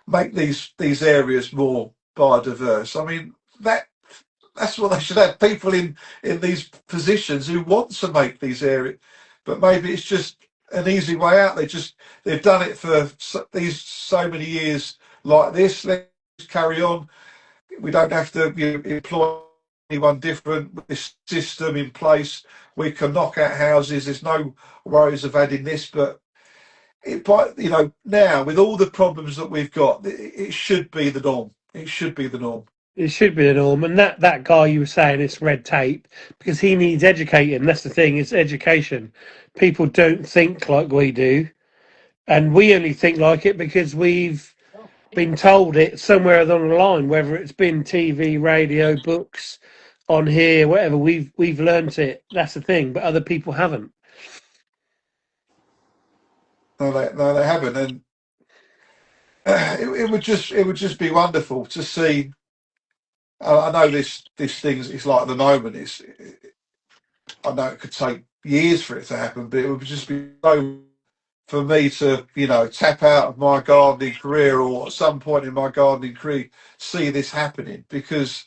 make these areas more biodiverse. I mean, that's what they should have, people in these positions who want to make these areas. But maybe it's just an easy way out. They've done it for so many years like this. Let's carry on. We don't have to employ anyone different with this system in place. We can knock out houses. There's no worries of adding this, but now with all the problems that we've got, it should be the norm. It should be the norm. It should be the norm. And that guy you were saying, it's red tape because he needs educating. That's the thing. It's education. People don't think like we do, and we only think like it because we've been told it somewhere along the line, whether it's been TV, radio, books, on here, whatever. We've learnt it. That's the thing, but other people haven't. No, they haven't, and it would just be wonderful to see. I know this thing's, it's like at the moment, I know it could take years for it to happen, but it would just be so for me to tap out of my gardening career, or at some point in my gardening career see this happening. Because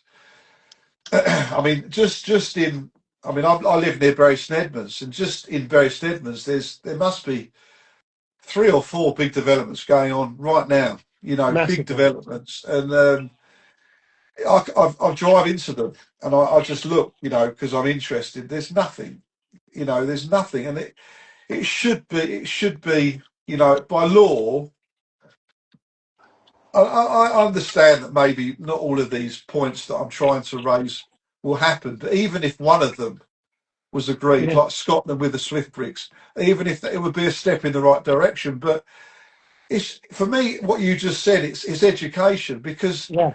I mean, I live near Bury St Edmunds, and just in Bury St Edmunds there must be 3 or 4 big developments going on right now. Big Massively. developments, and I drive into them, and I just look, because I'm interested. There's nothing, and it should be, by law. I understand that maybe not all of these points that I'm trying to raise will happen, but even if one of them was agreed, Yeah, like Scotland with the Swift bricks, even if it would be a step in the right direction. But it's, for me, what you just said, it's education, because yeah,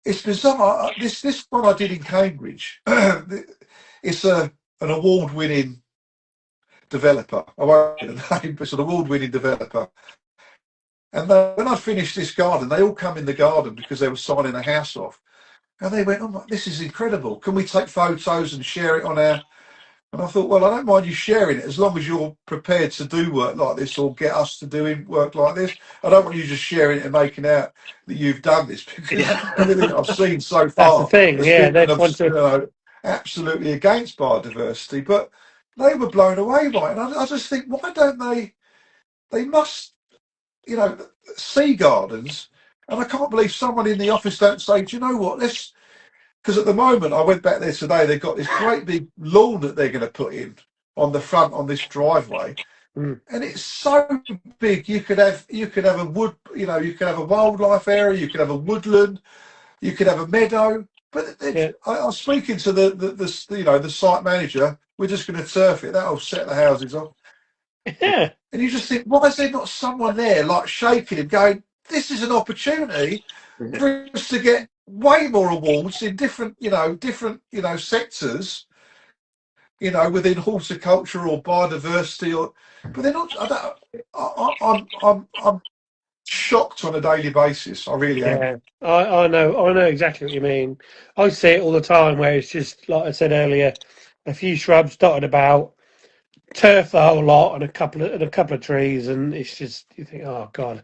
it's bizarre. This one I did in Cambridge, it's an award-winning developer. I won't say the name, but it's an award-winning developer. And when I finished this garden, they all come in the garden because they were signing a house off. And they went, "Oh, this is incredible. Can we take photos and share it on our..." And I thought, well, I don't mind you sharing it as long as you're prepared to do work like this, or get us to do work like this. I don't want you just sharing it and making out that you've done this, because Yeah. everything I've seen so that's the far thing. has Yeah, been they want to. absolutely against biodiversity. But they were blown away by it. And I just think, why don't they must, see gardens. And I can't believe someone in the office don't say, "Do you know what, let's..." Because at the moment, I went back there today, they've got this great big lawn that they're going to put in on the front, on this driveway. Mm, And it's so big. You could have a wood, you could have a wildlife area, you could have a woodland, you could have a meadow. But yeah, I was speaking to the site manager. We're just going to turf it. That'll set the houses off. yeah, And you just think, why is there not someone there, like, shaking him, going, "This is an opportunity for us to get way more awards in different sectors, within horticulture or biodiversity." But they're not. I'm shocked on a daily basis. I really am. yeah. I know exactly what you mean. I see it all the time, where it's just like I said earlier, a few shrubs dotted about, turf the whole lot, and a couple of trees, and it's just, you think, oh god,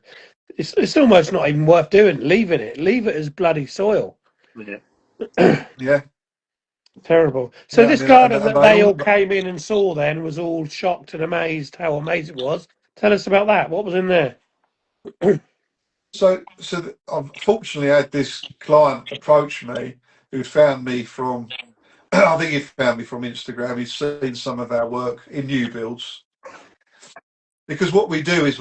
it's almost not even worth doing. Leave it as bloody soil. Yeah. Yeah, Terrible. So yeah. I this mean, and, garden and that they they all. all came in and saw then was all shocked and amazed how amazing it was. Tell us about that. What was in there? I've fortunately had this client approach me, who found me from. I think he found me from Instagram. He's seen some of our work in new builds, because what we do is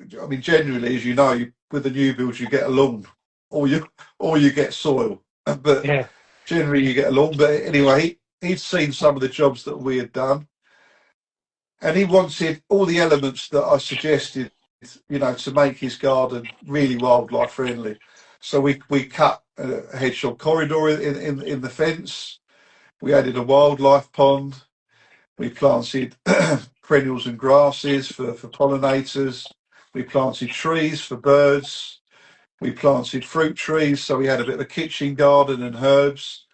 generally, as you know, with the new builds, you get a lawn, or you get soil, but Yeah. generally you get a lawn. But anyway, he'd seen some of the jobs that we had done, and he wanted all the elements that I suggested, to make his garden really wildlife friendly. So we cut a hedgehog corridor in the fence. We added a wildlife pond. We planted perennials and grasses for pollinators. We planted trees for birds. We planted fruit trees, so we had a bit of a kitchen garden and herbs.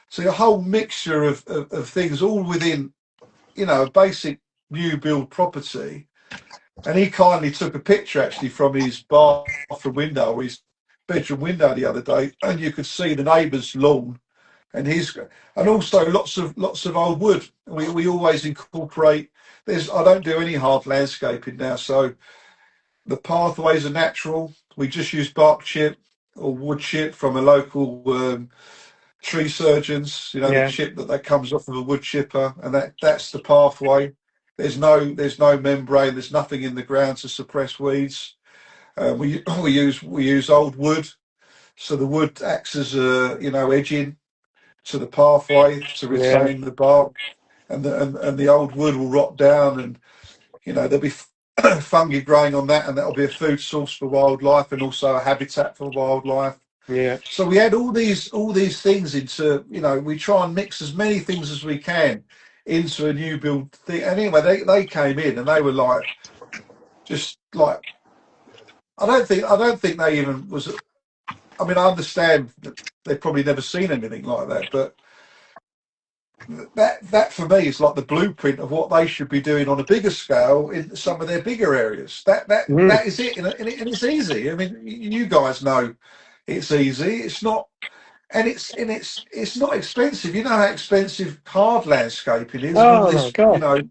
So a whole mixture of things, all within, a basic new build property. And he kindly took a picture actually from his bathroom window or his bedroom window the other day, and you could see the neighbour's lawn and also lots of old wood. We always incorporate. I don't do any hard landscaping now, so the pathways are natural. We just use bark chip or wood chip from a local tree surgeons. The Yeah. chip that comes off of a wood chipper, and that's the pathway. There's no membrane. There's nothing in the ground to suppress weeds. We use old wood, so the wood acts as edging to the pathway to Yeah. retain the bark, and the old wood will rot down, and there'll be fungi growing on that, and that'll be a food source for wildlife and also a habitat for wildlife. Yeah. So we add all these things into, we try and mix as many things as we can into a new build thing. And anyway, they came in and they were like, just like, I don't think they even was. I understand that they've probably never seen anything like that, but that for me is like the blueprint of what they should be doing on a bigger scale in some of their bigger areas. That is it, and it's easy. You guys know it's easy. It's not, and it's not expensive. You know how expensive hard landscaping is. Oh my God.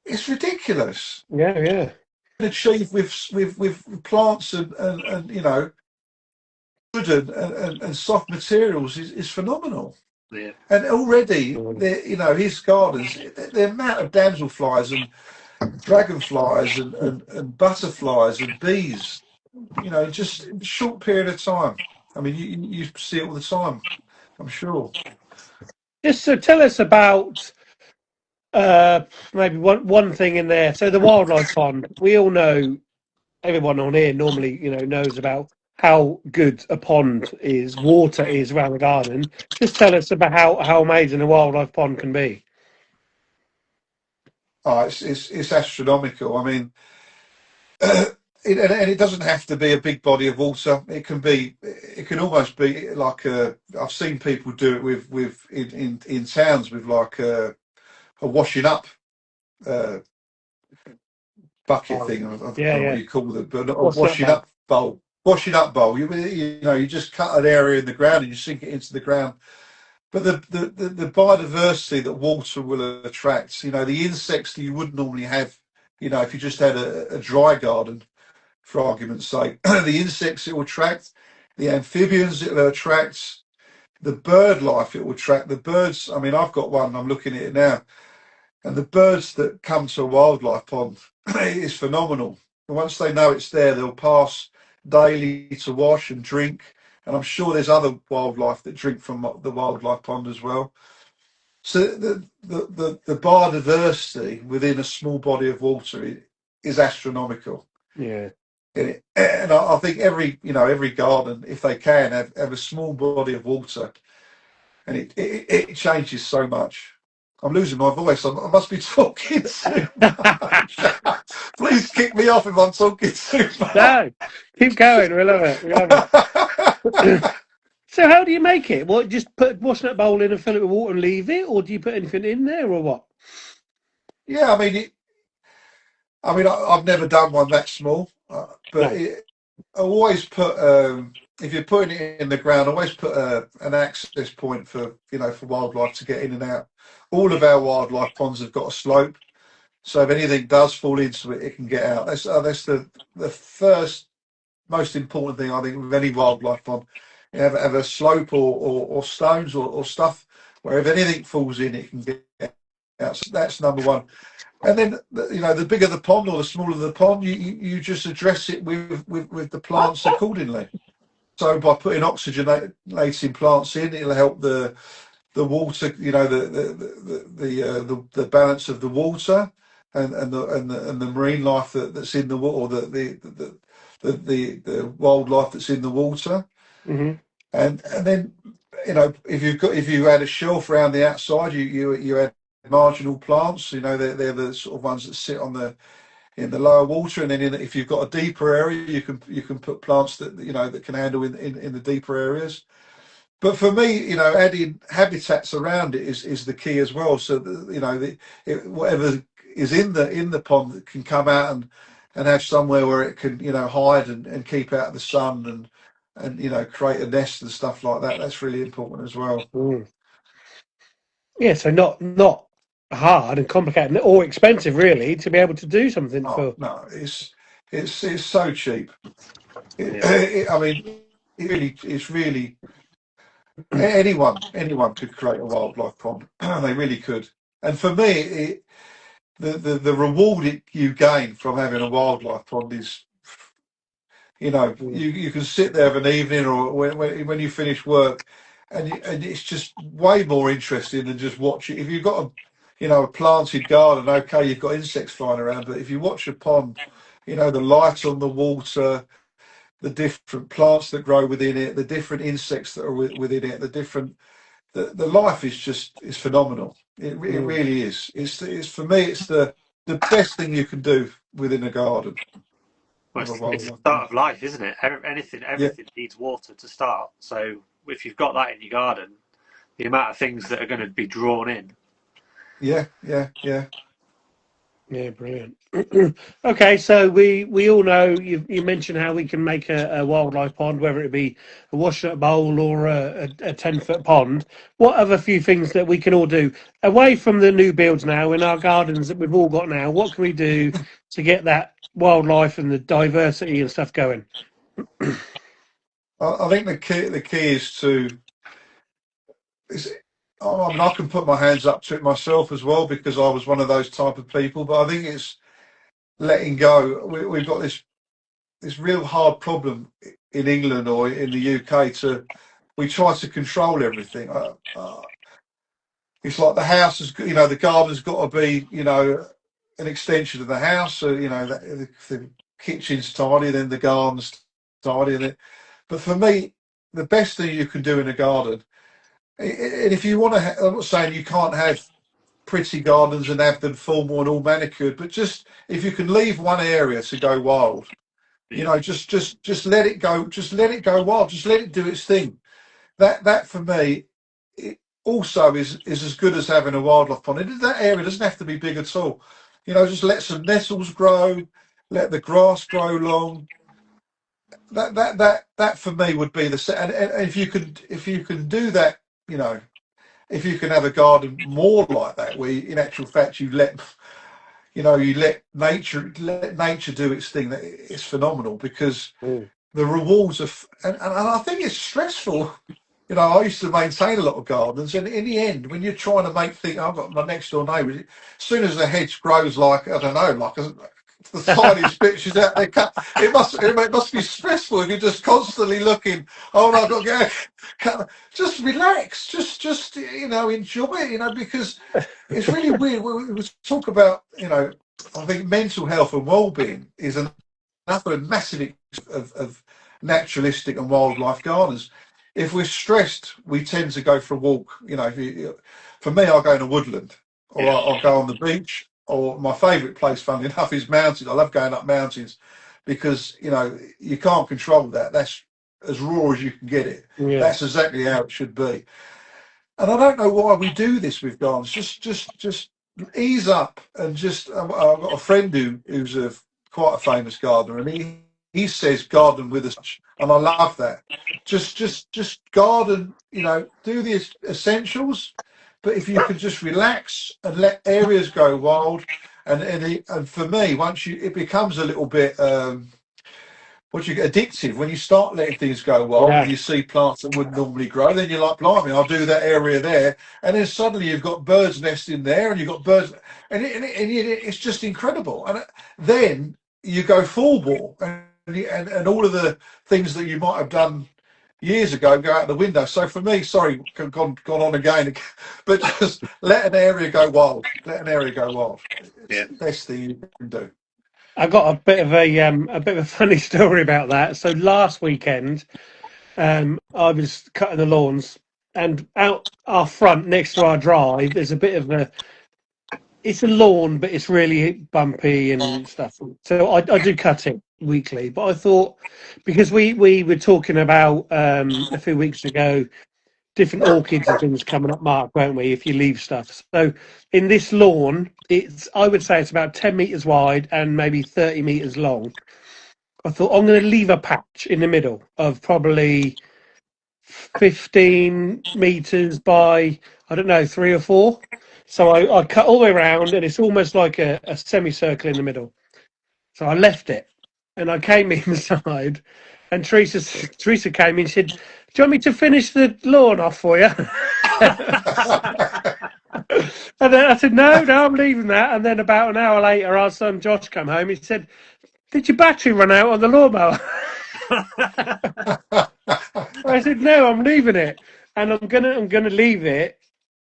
It's ridiculous. Yeah. Yeah. Achieve with plants and wood and soft materials is phenomenal. Yeah. And already, his gardens, the amount of damselflies and dragonflies and butterflies and bees, just in a short period of time. You see it all the time, I'm sure. Just so tell us about maybe one thing in there. So the wildlife pond. We all know, everyone on here normally, knows about how good a pond is, water is around the garden. Just tell us about how amazing a wildlife pond can be. Oh, it's astronomical. It doesn't have to be a big body of water. It can almost be like I've seen people do it with in towns with like a washing up bucket thing. I don't know what you call it, but a washing up bowl. Washing up bowl. You just cut an area in the ground and you sink it into the ground. But the biodiversity that water will attract, the insects that you wouldn't normally have, if you just had a dry garden, for argument's sake, the insects it will attract, the amphibians it will attract, the bird life it will attract, the birds. I've got one, I'm looking at it now, and the birds that come to a wildlife pond is phenomenal. And once they know it's there, they'll pass daily to wash and drink. And I'm sure there's other wildlife that drink from the wildlife pond as well. So the biodiversity within a small body of water is astronomical. Yeah. And I think every garden, if they can, have a small body of water, and it changes so much. I'm losing my voice. I must be talking too much. Please kick me off if I'm talking too much. No, keep going. We love it. So how do you make it? What, just put washing up bowl in and fill it with water and leave it, or do you put anything in there, or what? Yeah, I've never done one that small, but I always put. If you're putting it in the ground, always put an access point for wildlife to get in and out. All of our wildlife ponds have got a slope, so if anything does fall into it, it can get out. That's the first most important thing I think with any wildlife pond. You have a slope or stones or stuff where if anything falls in, it can get out. So that's number one. And then the bigger the pond or the smaller the pond, you just address it with the plants accordingly. So by putting oxygenating plants in, it'll help the water, the balance of the water and the marine life that's in the water, or the wildlife that's in the water. Mm-hmm. And then if you had a shelf around the outside, you had marginal plants. They're the sort of ones that sit in the lower water, and then if you've got a deeper area, you can put plants that can handle in the deeper areas. But for me, adding habitats around it is the key as well. So whatever is in the pond that can come out and have somewhere where it can hide and keep out of the sun and create a nest and stuff like that. That's really important as well. Mm. Yeah, so not hard and complicated or expensive, really, to be able to do something for. No, it's so cheap. I mean, it's really anyone could create a wildlife pond. They really could. And for me, the reward you gain from having a wildlife pond is, you can sit there of an evening or when you finish work, and it's just way more interesting than just watching. If you've got a planted garden, okay, you've got insects flying around, but if you watch a pond, the light on the water, the different plants that grow within it, the different insects that are within it, the life is phenomenal. It really is. It's for me, it's the best thing you can do within a garden. Well, it's the start of life, isn't it? Everything needs water to start. So if you've got that in your garden, the amount of things that are going to be drawn in. Yeah, brilliant. Okay, so we all know you mentioned how we can make a wildlife pond, whether it be a washer bowl or a 10-foot pond. What other few things that we can all do away from the new builds now in our gardens that we've all got now? What can we do to get that wildlife and the diversity and stuff going? I think the key is to. I can put my hands up to it myself as well, because I was one of those type of people. But I think it's letting go. We've got this real hard problem in England or in the UK we try to control everything. It's like the house is, the garden's got to be, an extension of the house. So, the kitchen's tidy, then the garden's tidy. But for me, the best thing you can do in a garden, and if you want to, I'm not saying you can't have pretty gardens and have them formal and all manicured, but just if you can leave one area to go wild, just let it go. Just let it go wild. Just let it do its thing. That for me, it also is as good as having a wildlife pond. That area doesn't have to be big at all. Just let some nettles grow, let the grass grow long. That for me would be the set. And if you can do that, if you can have a garden more like that, where in actual fact you let nature do its thing, it's phenomenal, because the rewards are, and I think it's stressful. I used to maintain a lot of gardens, and in the end, when you're trying to make things, I've got my next door neighbour. As soon as the hedge grows, like I don't know, like the tiniest bitches out there, it must be stressful if you're just constantly looking. Oh no, I've got to go. Just relax, just enjoy it, because it's really weird. We talk about, I think mental health and well-being is another massive of naturalistic and wildlife gardens. If we're stressed, we tend to go for a walk. For me, I'll go in a woodland, or I'll go on the beach, or my favourite place, funnily enough, is mountains. I love going up mountains because, you can't control that. That's as raw as you can get it. Yeah. That's exactly how it should be. And I don't know why we do this with gardens. Just ease up and just. I've got a friend who's quite a famous gardener, and he says garden with a touch, and I love that. Just garden, do the essentials, but if you can just relax and let areas go wild, and for me, once it becomes a little bit what you get addictive when you start letting things go wild and Yeah. you see plants that wouldn't normally grow. Then you're like, blimey, I'll do that area there, and then suddenly you've got birds nesting there, and you've got birds, it's just incredible. And then you go full bore, and all of the things that you might have done years ago go out the window. So for me, sorry, gone on again, but just let an area go wild. Let an area go wild. It's the best thing you can do. I got a bit of a funny story about that. So last weekend, I was cutting the lawns, and out our front next to our drive, there's a bit of a it's a lawn, but it's really bumpy and stuff. So I do cut it weekly. But I thought, because we were talking about a few weeks ago, different orchids and things coming up, Mark, weren't we? If you leave stuff. So in this lawn, I would say it's about 10 meters wide and maybe 30 meters long. I thought I'm going to leave a patch in the middle of probably 15 meters by, I don't know, 3 or 4. So I cut all the way around, and it's almost like a semicircle in the middle. So I left it, and I came inside, and Teresa came in and said, "Do you want me to finish the lawn off for you?" And then I said, no, I'm leaving that. And then about an hour later, our son Josh came home. He said, "Did your battery run out on the lawnmower?" I said, "No, I'm leaving it, and I'm gonna leave it.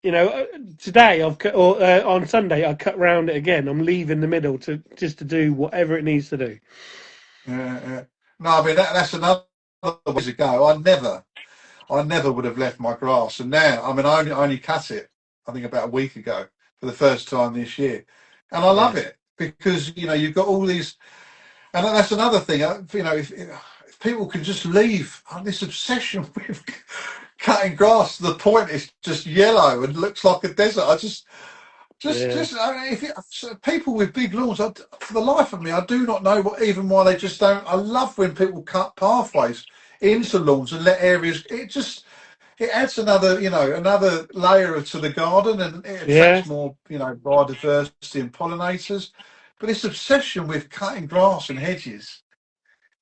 You know, today I've cut, or on Sunday I cut round it again. I'm leaving the middle to do whatever it needs to do." Yeah. No, I mean that's another ways ago. I never would have left my grass, and now I mean I only cut it. I think about a week ago for the first time this year, and I love Yeah, it because you've got all these, and that's another thing. If people can just leave this obsession with cutting grass to the point it's just yellow and looks like a desert. yeah, I mean, people with big lawns, for the life of me, I do not know even why they just don't. I love when people cut pathways into lawns and let areas. It adds another layer to the garden, and it yeah, attracts more biodiversity and pollinators. But this obsession with cutting grass and hedges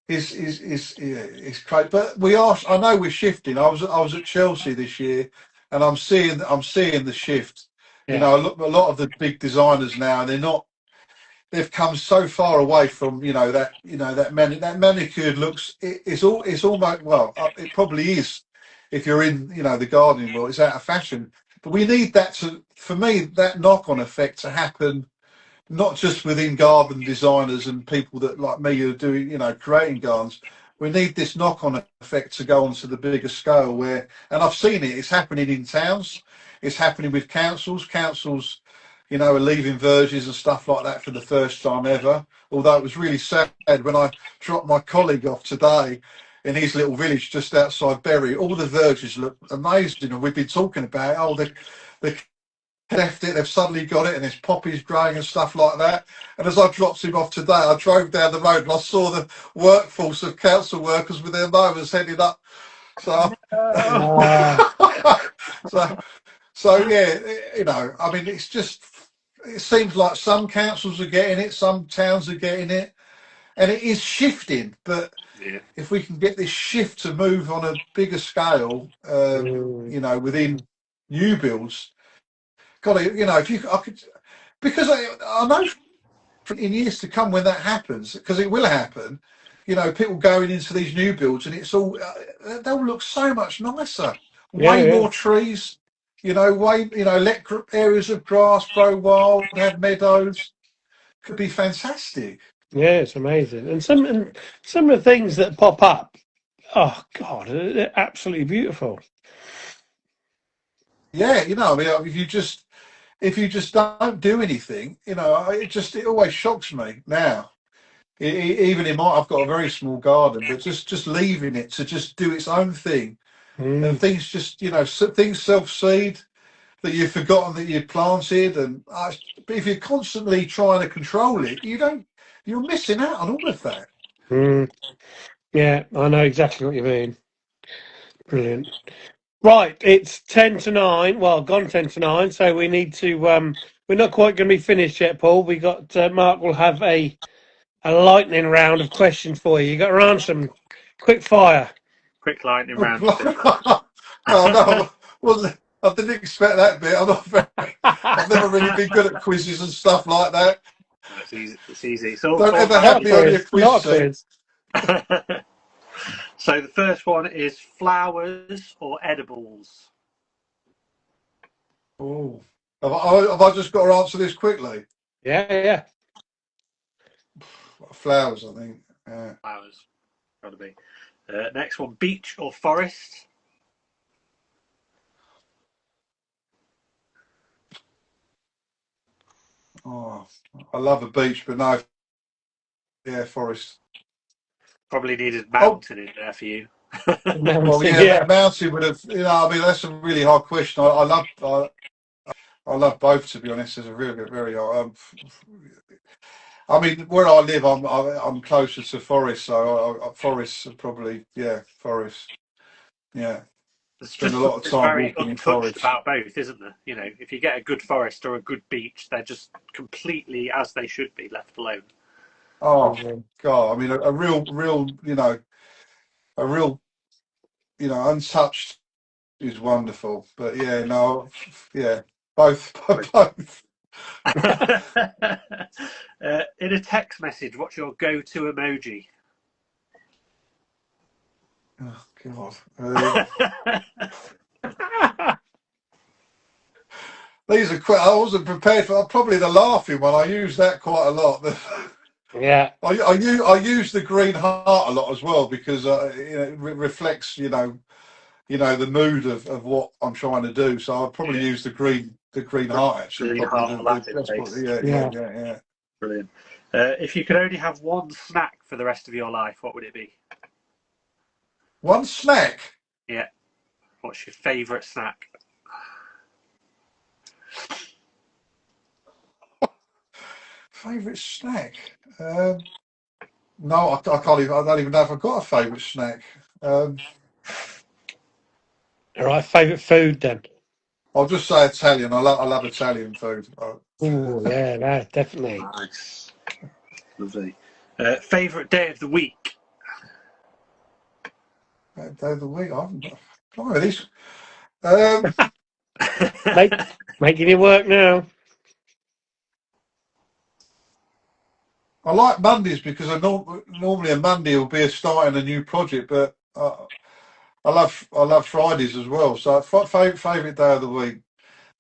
is great. But I know we're shifting. I was at Chelsea this year, and I'm seeing the shift. yeah, A lot of the big designers now, they've come so far away from that manicured looks. It's almost, well, it probably is if you're in the gardening world. It's out of fashion, but we need for me, that knock-on effect to happen, not just within garden designers and people that like me who are doing creating gardens. We need this knock-on effect to go onto the bigger scale and I've seen it's happening in towns. It's happening with councils are leaving verges and stuff like that for the first time ever. Although it was really sad when I dropped my colleague off today in his little village just outside Bury. All the verges look amazing, and we've been talking about they left it, they've suddenly got it, and there's poppies growing and stuff like that. And as I dropped him off today, I drove down the road and I saw the workforce of council workers with their mowers heading up. So, so, so yeah, I mean, it seems like some councils are getting it, some towns are getting it, and it is shifting. But yeah. if we can get this shift to move on a bigger scale, within new builds, God, I could, because I know in years to come when that happens, because it will happen. People going into these new builds, and they'll look so much nicer. Yeah, Way yeah, more trees. Let areas of grass grow wild, have meadows. Could be fantastic. yeah. It's amazing, and some of the things that pop up. Oh God, they're absolutely beautiful. Yeah, I mean, if you just don't do anything, it always shocks me now. Even I've got a very small garden, but just leaving it to just do its own thing, and Mm, things just things self-seed that you've forgotten that you planted, and but if you're constantly trying to control it, you're missing out on all of that. mm. Yeah, I know exactly what you mean. Brilliant. Right, it's 10 to 9. Well, gone 10 to 9. So we need to. We're not quite going to be finished yet, Paul. We got Mark will have a a lightning round of questions for you. You got to answer them quick fire. Quick lightning round. Oh no, I didn't expect that bit. I've never really been good at quizzes and stuff like that. It's easy. It's easy. It's all, Don't all ever have me on your quiz Not a team. quiz. So the first one is flowers or edibles? Oh, have I just got to answer this quickly? Yeah. Flowers, I think. Yeah. Flowers. Got to be. Next one, beach or forest? Oh, I love a beach, but no. Yeah, forest. Probably needed Oh, mountain in there for you. well, yeah, mountain would have. I mean, that's a really hard question. I love both, to be honest. It's a really very hard. I mean, where I live, I'm closer to forest, so forests are probably forest. Yeah, There's spend a just lot of something time very walking in untouched forest. about both, isn't there? You know, if you get a good forest or a good beach, they're just completely as they should be, left alone. Oh God, I mean, a real, untouched is wonderful. But yeah, no, yeah, both, both. In a text message, what's your go-to emoji? Oh God. These are quite. I wasn't prepared for. Probably the laughing one. I use that quite a lot. Yeah. I use the green heart a lot as well because it reflects the mood of what I'm trying to do. So I'll probably use the green heart actually. Green Probably heart laughing that's what. face. Yeah. Brilliant. If you could only have one snack for the rest of your life, what would it be? One snack. Yeah. What's your favourite snack? Favorite snack. No, I can't even. I don't even know if I've got a favourite snack. All right. Favourite food then? I'll just say Italian. I love Italian food. Oh yeah, no, definitely. Nice. Lovely. Favourite day of the week? Day of the week. I haven't got. Blimey, these. Making it work now. I like Mondays because normally a Monday will be a start in a new project, but I love Fridays as well. So favourite day of the week.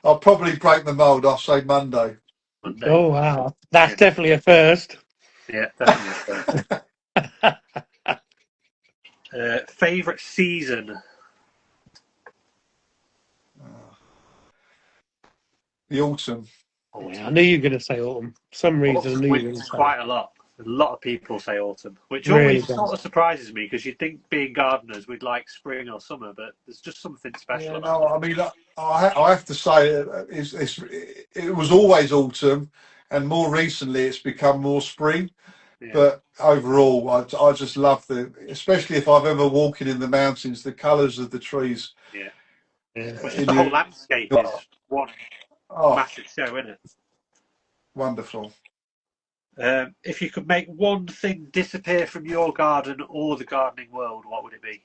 I'll probably break the mould. I'll say Monday. Monday. Oh wow, that's definitely a first. Yeah, definitely. Favourite season? The autumn. Oh, yeah, I knew you were going to say autumn. For some reason, I knew you were going to Wins say quite a lot. A lot of people say autumn, which Really always does. sort of surprises me because you'd think being gardeners we'd like spring or summer, but there's just something special Yeah, about no, I mean, I have to say it was always autumn, and more recently it's become more spring. it. Yeah. But overall, I just love especially if I'm ever walking in the mountains, the colours of the trees. Yeah. Yeah. Well, In the whole landscape is one oh, massive show, isn't it? wonderful. If you could make one thing disappear from your garden or the gardening world, what would it be?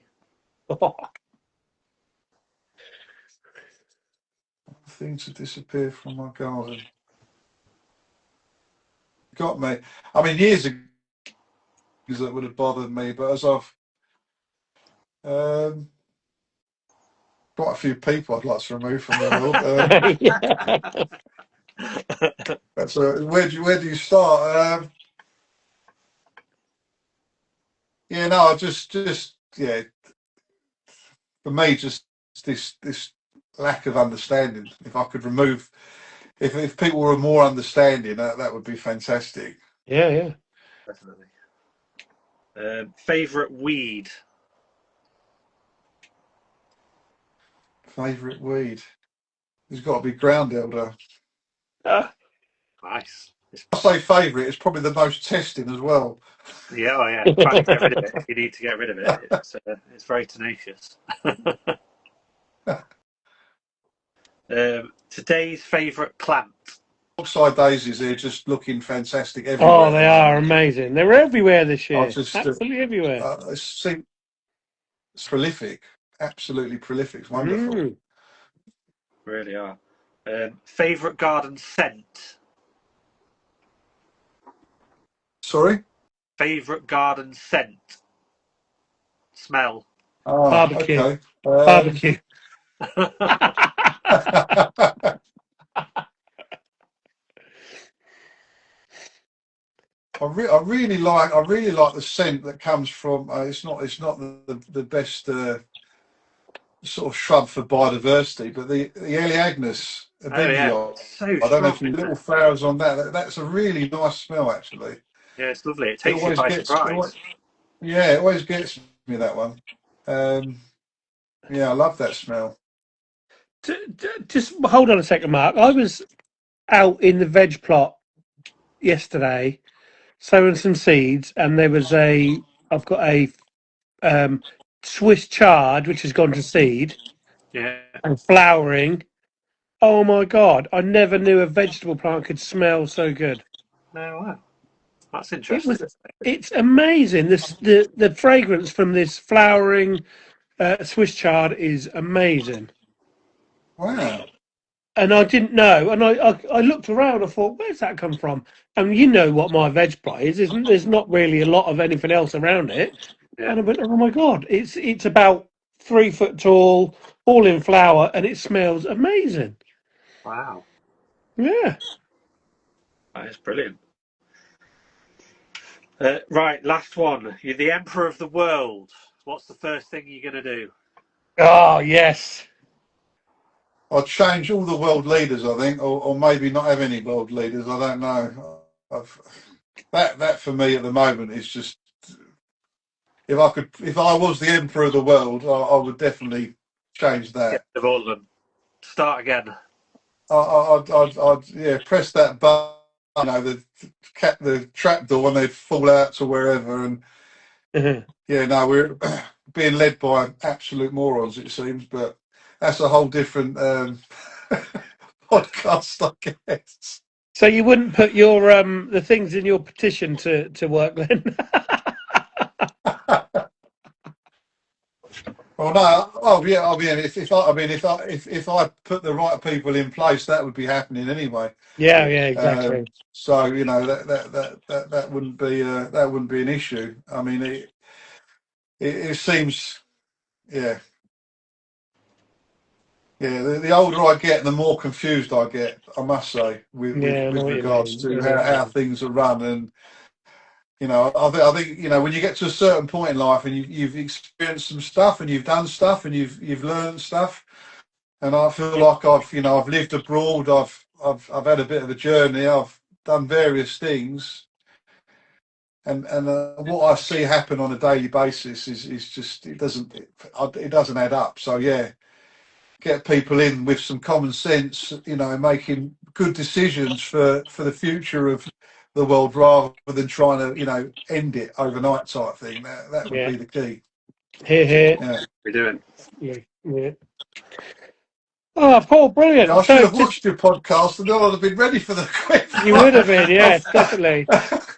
Things to disappear from my garden. Got me. I mean, years ago that would have bothered me, but as I've quite a few people I'd like to remove from the world. Yeah. That's where do you start? Yeah, no, I just yeah. For me, just this lack of understanding. If I could remove, if people were more understanding, that would be fantastic. Yeah. Definitely. Favorite weed? Favorite weed? There's got to be ground elder. Nice. I say favourite. It's probably the most testing as well. Yeah, oh yeah. Try to get rid of it if you need to get rid of it. It's very tenacious. Today's favourite plant? Yorkshire daisies, they're just looking fantastic Oh, everywhere at they the are moment. amazing. They're everywhere this I year. just, Absolutely everywhere. it's prolific, absolutely prolific. It's wonderful. Mm. Really are. Favourite garden scent? Sorry? Favourite garden scent? Smell? Oh, Barbecue. okay. Barbecue. I really like the scent that comes from. It's not the best sort of shrub for biodiversity, but the Elaeagnus Oh yeah, abigeae. so I don't know strong, if you isn't little it? flowers on that. That's a really nice smell, actually. Yeah, it's lovely. It It takes you always by gets, surprise. yeah, it always gets me, that one. Yeah, I love that smell. Just hold on a second, Mark. I was out in the veg plot yesterday sowing some seeds, and I've got a Swiss chard which has gone to seed Yeah. and flowering. Oh my God! I never knew a vegetable plant could smell so good. No, wow. That's It interesting. was. It's amazing. The fragrance from this flowering Swiss chard is amazing. Wow. And I didn't know. And I looked around. I thought, where's that come from? And you know what my veg plot is, isn't there's not really a lot of anything else around it. Yeah. And I went, oh my God, it's about 3 foot tall, all in flower, and it smells amazing. Wow. Yeah. That is brilliant. Right, last one. You're the emperor of the world. What's the first thing you're going to do? Oh yes. I'd change all the world leaders, I think, or maybe not have any world leaders. I don't know. That for me at the moment is just, if I was the emperor of the world, I would definitely change Get that. rid of all of them. Start again. I'd press that button, the trap door, and they'd fall out to wherever. And yeah, no, we're being led by absolute morons, it seems, but that's a whole different podcast, I guess. So you wouldn't put your the things in your petition to work then? Well, no. Oh, yeah. If I put the right people in place, that would be happening anyway. Yeah, exactly. So that wouldn't be an issue. I mean, it seems, yeah, yeah. The older I get, the more confused I get, I must say, Yeah, I know with what you regards mean. to how things are run. And I think when you get to a certain point in life and you've experienced some stuff and you've done stuff and you've learned stuff. And I feel like I've lived abroad. I've had a bit of a journey. I've done various things, and what I see happen on a daily basis is just, it doesn't add up. So yeah, get people in with some common sense, making good decisions for the future of the world, rather than trying to end it overnight type thing. That would Yeah. be the key. Here. Yeah. We're doing. Yeah. Oh, Paul, brilliant. Yeah, I So should have watched your podcast and then I'd have been ready for the quick. you would have been, yes, definitely. But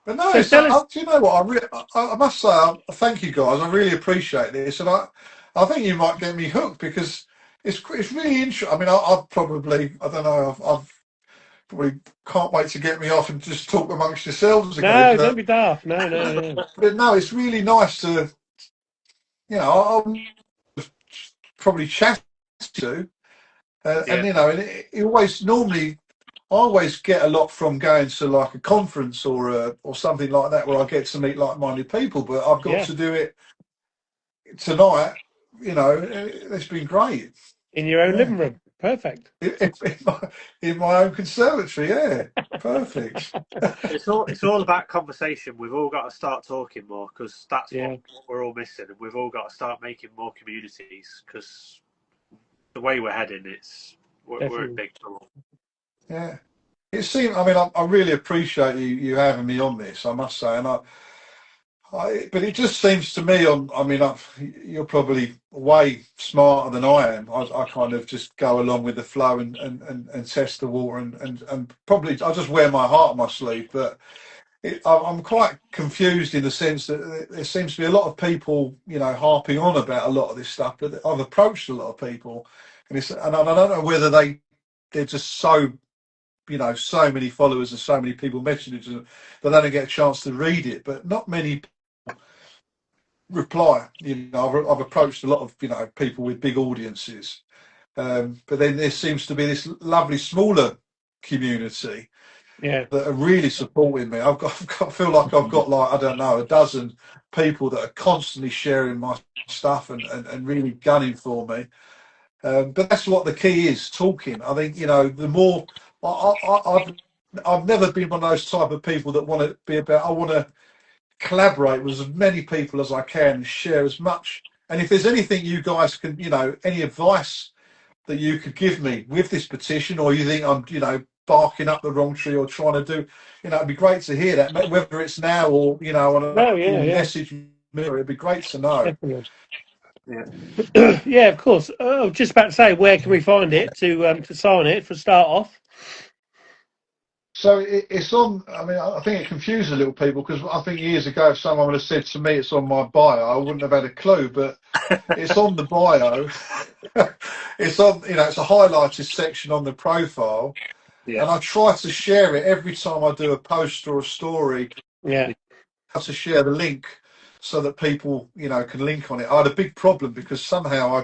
no, So tell us. do you know what? I must say, thank you guys. I really appreciate this, and I think you might get me hooked, because it's really interesting. I mean, I've probably, I don't know, I've probably can't wait to get me off and just talk amongst yourselves again. No, don't be daft. No. But no, it's really nice to, I'll probably chat to, and and it always normally. I always get a lot from going to like a conference or something like that, where I get to meet like-minded people. But I've got to do it tonight. It's been great. In your own Yeah. living room. Perfect. In my own conservatory, yeah, perfect. It's all about conversation. We've all got to start talking more, because that's what we're all missing, and we've all got to start making more communities, because the way we're heading, we're in big trouble. Yeah, it seemed. I mean, I really appreciate you having me on this, I must say, and But it just seems to me, you're probably way smarter than I am. I kind of just go along with the flow and test the water and probably I just wear my heart on my sleeve. But I'm quite confused in the sense that there seems to be a lot of people, harping on about a lot of this stuff. But I've approached a lot of people, and I don't know whether they're just so, so many followers and so many people messaging that they don't get a chance to read it. But not many reply. I've approached a lot of people with big audiences, but then there seems to be this lovely smaller community Yeah. that are really supporting me. I feel like I've got like, I don't know, a dozen people that are constantly sharing my stuff and really gunning for me. But that's what the key is, talking. I think the more I've never been one of those type of people that want to be about. I want to collaborate with as many people as I can, share as much. And if there's anything you guys can, any advice that you could give me with this petition, or you think I'm, barking up the wrong tree or trying to do, it'd be great to hear that, whether it's now or, on a message, it'd be great to know. Definitely. Yeah, of course. I was just about to say, where can we find it to sign it for start off? So it's on. I think it confuses a little people because I think years ago, if someone would have said to me it's on my bio, I wouldn't have had a clue. But it's on the bio. It's on. It's a highlighted section on the profile, and I try to share it every time I do a post or a story. Yeah. To share the link so that people, can link on it. I had a big problem because somehow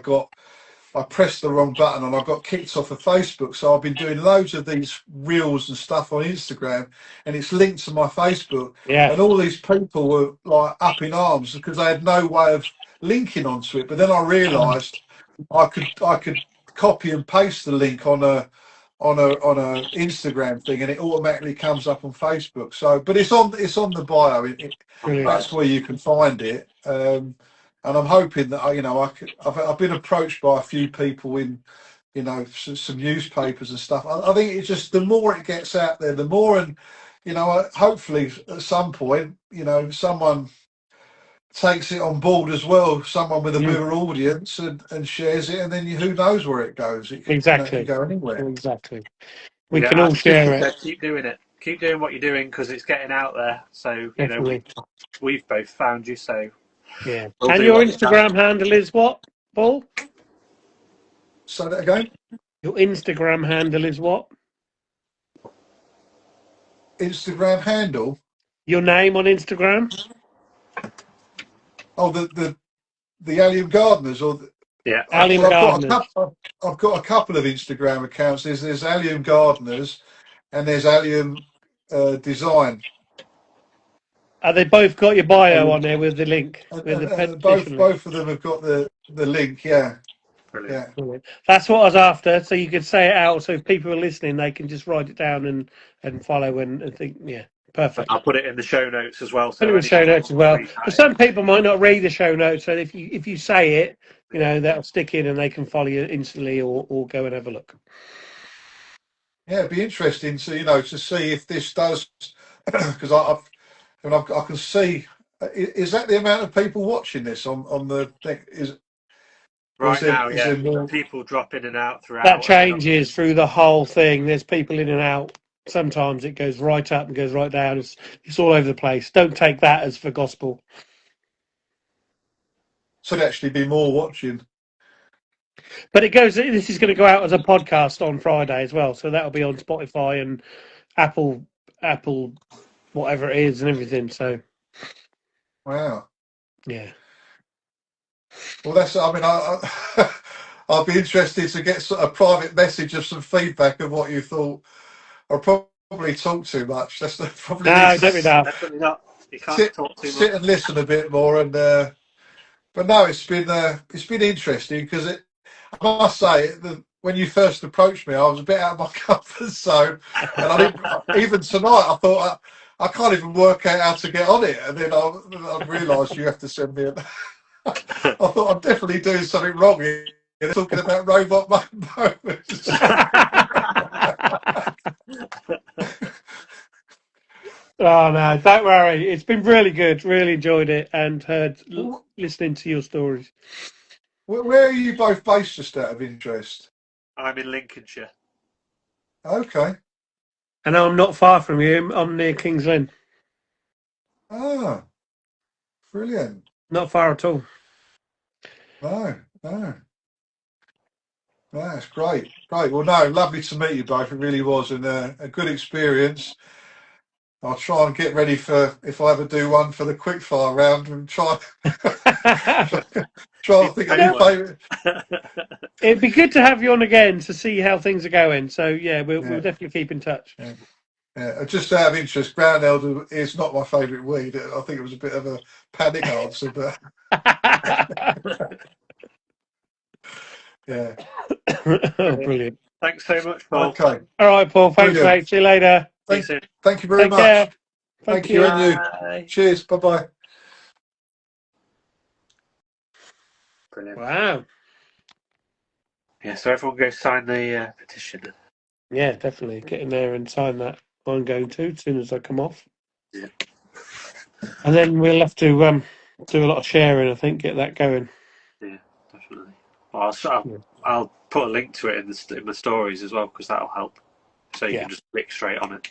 I pressed the wrong button and I got kicked off of Facebook. So I've been doing loads of these reels and stuff on Instagram, and it's linked to my Facebook. Yeah. And all these people were like up in arms because they had no way of linking onto it. But then I realised I could copy and paste the link on a Instagram thing, and it automatically comes up on Facebook. So, but it's on the bio. That's where you can find it. And I'm hoping that I've been approached by a few people in, some newspapers and stuff. I think it's just the more it gets out there, the more, and hopefully at some point, someone takes it on board as well. Someone with a bigger audience and shares it, and then who knows where it goes? It can, exactly. Go anywhere. Exactly. We can all share it. Keep doing it. Keep doing what you're doing because it's getting out there. So we've both found you. So. Yeah. And your Instagram handle is what, Paul? Say that again. Your Instagram handle is what? Instagram handle? Your name on Instagram? Oh, the Allium Gardeners, or Allium Gardeners. I've got a couple of Instagram accounts. There's Allium Gardeners, and there's Allium Design. They both got your bio on there with the link. Both of them have got the link. Yeah. Brilliant. Yeah. That's what I was after. So you could say it out, so if people are listening, they can just write it down and follow and think. Yeah, perfect. I'll put it in the show notes as well. So put it in the show notes as well. But some people might not read the show notes, so if you say it, that'll stick in and they can follow you instantly or go and have a look. Yeah, it'd be interesting to to see if this does, because I can see. Is that the amount of people watching this on the thing? Right now, people drop in and out throughout. That changes through the whole thing. There's people in and out. Sometimes it goes right up and goes right down. It's all over the place. Don't take that as for gospel. Should actually be more watching. But this is going to go out as a podcast on Friday as well. So that'll be on Spotify and Apple, whatever it is and everything. So. Wow. Yeah. Well, I'll be interested to get a private message of some feedback of what you thought. I probably talk too much. That's probably definitely not. You can't talk too much. Sit and listen a bit more, and but no, it's been interesting because I must say when you first approached me, I was a bit out of my comfort zone, and I didn't even tonight. I thought I can't even work out how to get on it, and then I realised you have to send me. I thought I'm definitely doing something wrong here. You're talking about robot moments. Oh no, don't worry. It's been really good. Really enjoyed it and Wh- listening to your stories. Where are you both based, just out of interest? I'm in Lincolnshire. Okay. And I'm not far from you. I'm near Kings Lynn. Ah, brilliant. Not far at all. No, no. That's great. Great. Well, no, lovely to meet you both. It really was, and a good experience. I'll try and get ready for if I ever do one for the quickfire round and try try to think of my favourite. It'd be good to have you on again to see how things are going. So yeah, we'll Yeah, definitely keep in touch. yeah, yeah. Just out of interest, ground elder is not my favourite weed. I think it was a bit of a panic answer, but yeah. Brilliant. Thanks so much, Paul. Okay. All right, Paul. Thanks, Brilliant. mate. See you later. See you soon. Thank you very Take much. care. Thank Thank you, you. and you. Bye. Cheers. Bye bye. Brilliant. Wow. Yeah, so everyone go sign the petition. Yeah, definitely. Get in there and sign that. I'm going to as soon as I come off. Yeah. And then we'll have to do a lot of sharing, I think, get that going. Yeah, definitely. Well, I'll put a link to it in the stories as well, because that'll help. So you Yeah. can just click straight on it.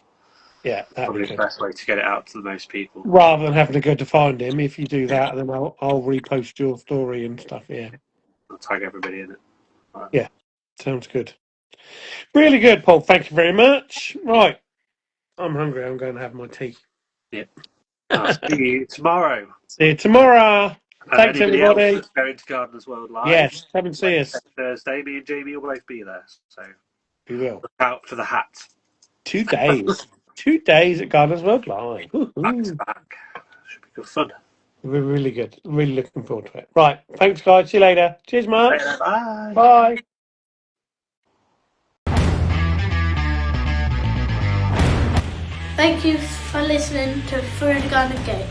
Yeah, that'd Probably be the good. best way to get it out to the most people. Rather than having to go to find him, if you do that, then I'll repost your story and stuff. Yeah. I'll tag everybody in it. Yeah. Sounds good. Really good, Paul. Thank you very much. Right. I'm hungry. I'm going to have my tea. Yeah. I'll see you tomorrow. See you tomorrow. And Thanks, anybody else everybody. that's going to Gardeners World Live, Yes, come and see us. Thursday, me and Jamie will both be there. So We will. look out for the hat. 2 days. 2 days at Gardeners World Live. Back to back. Should be good fun. We're really good. Really looking forward to it. Right. Thanks, guys. See you later. Cheers, Mark. Bye. Bye. Thank you for listening to Through the Garden Gate.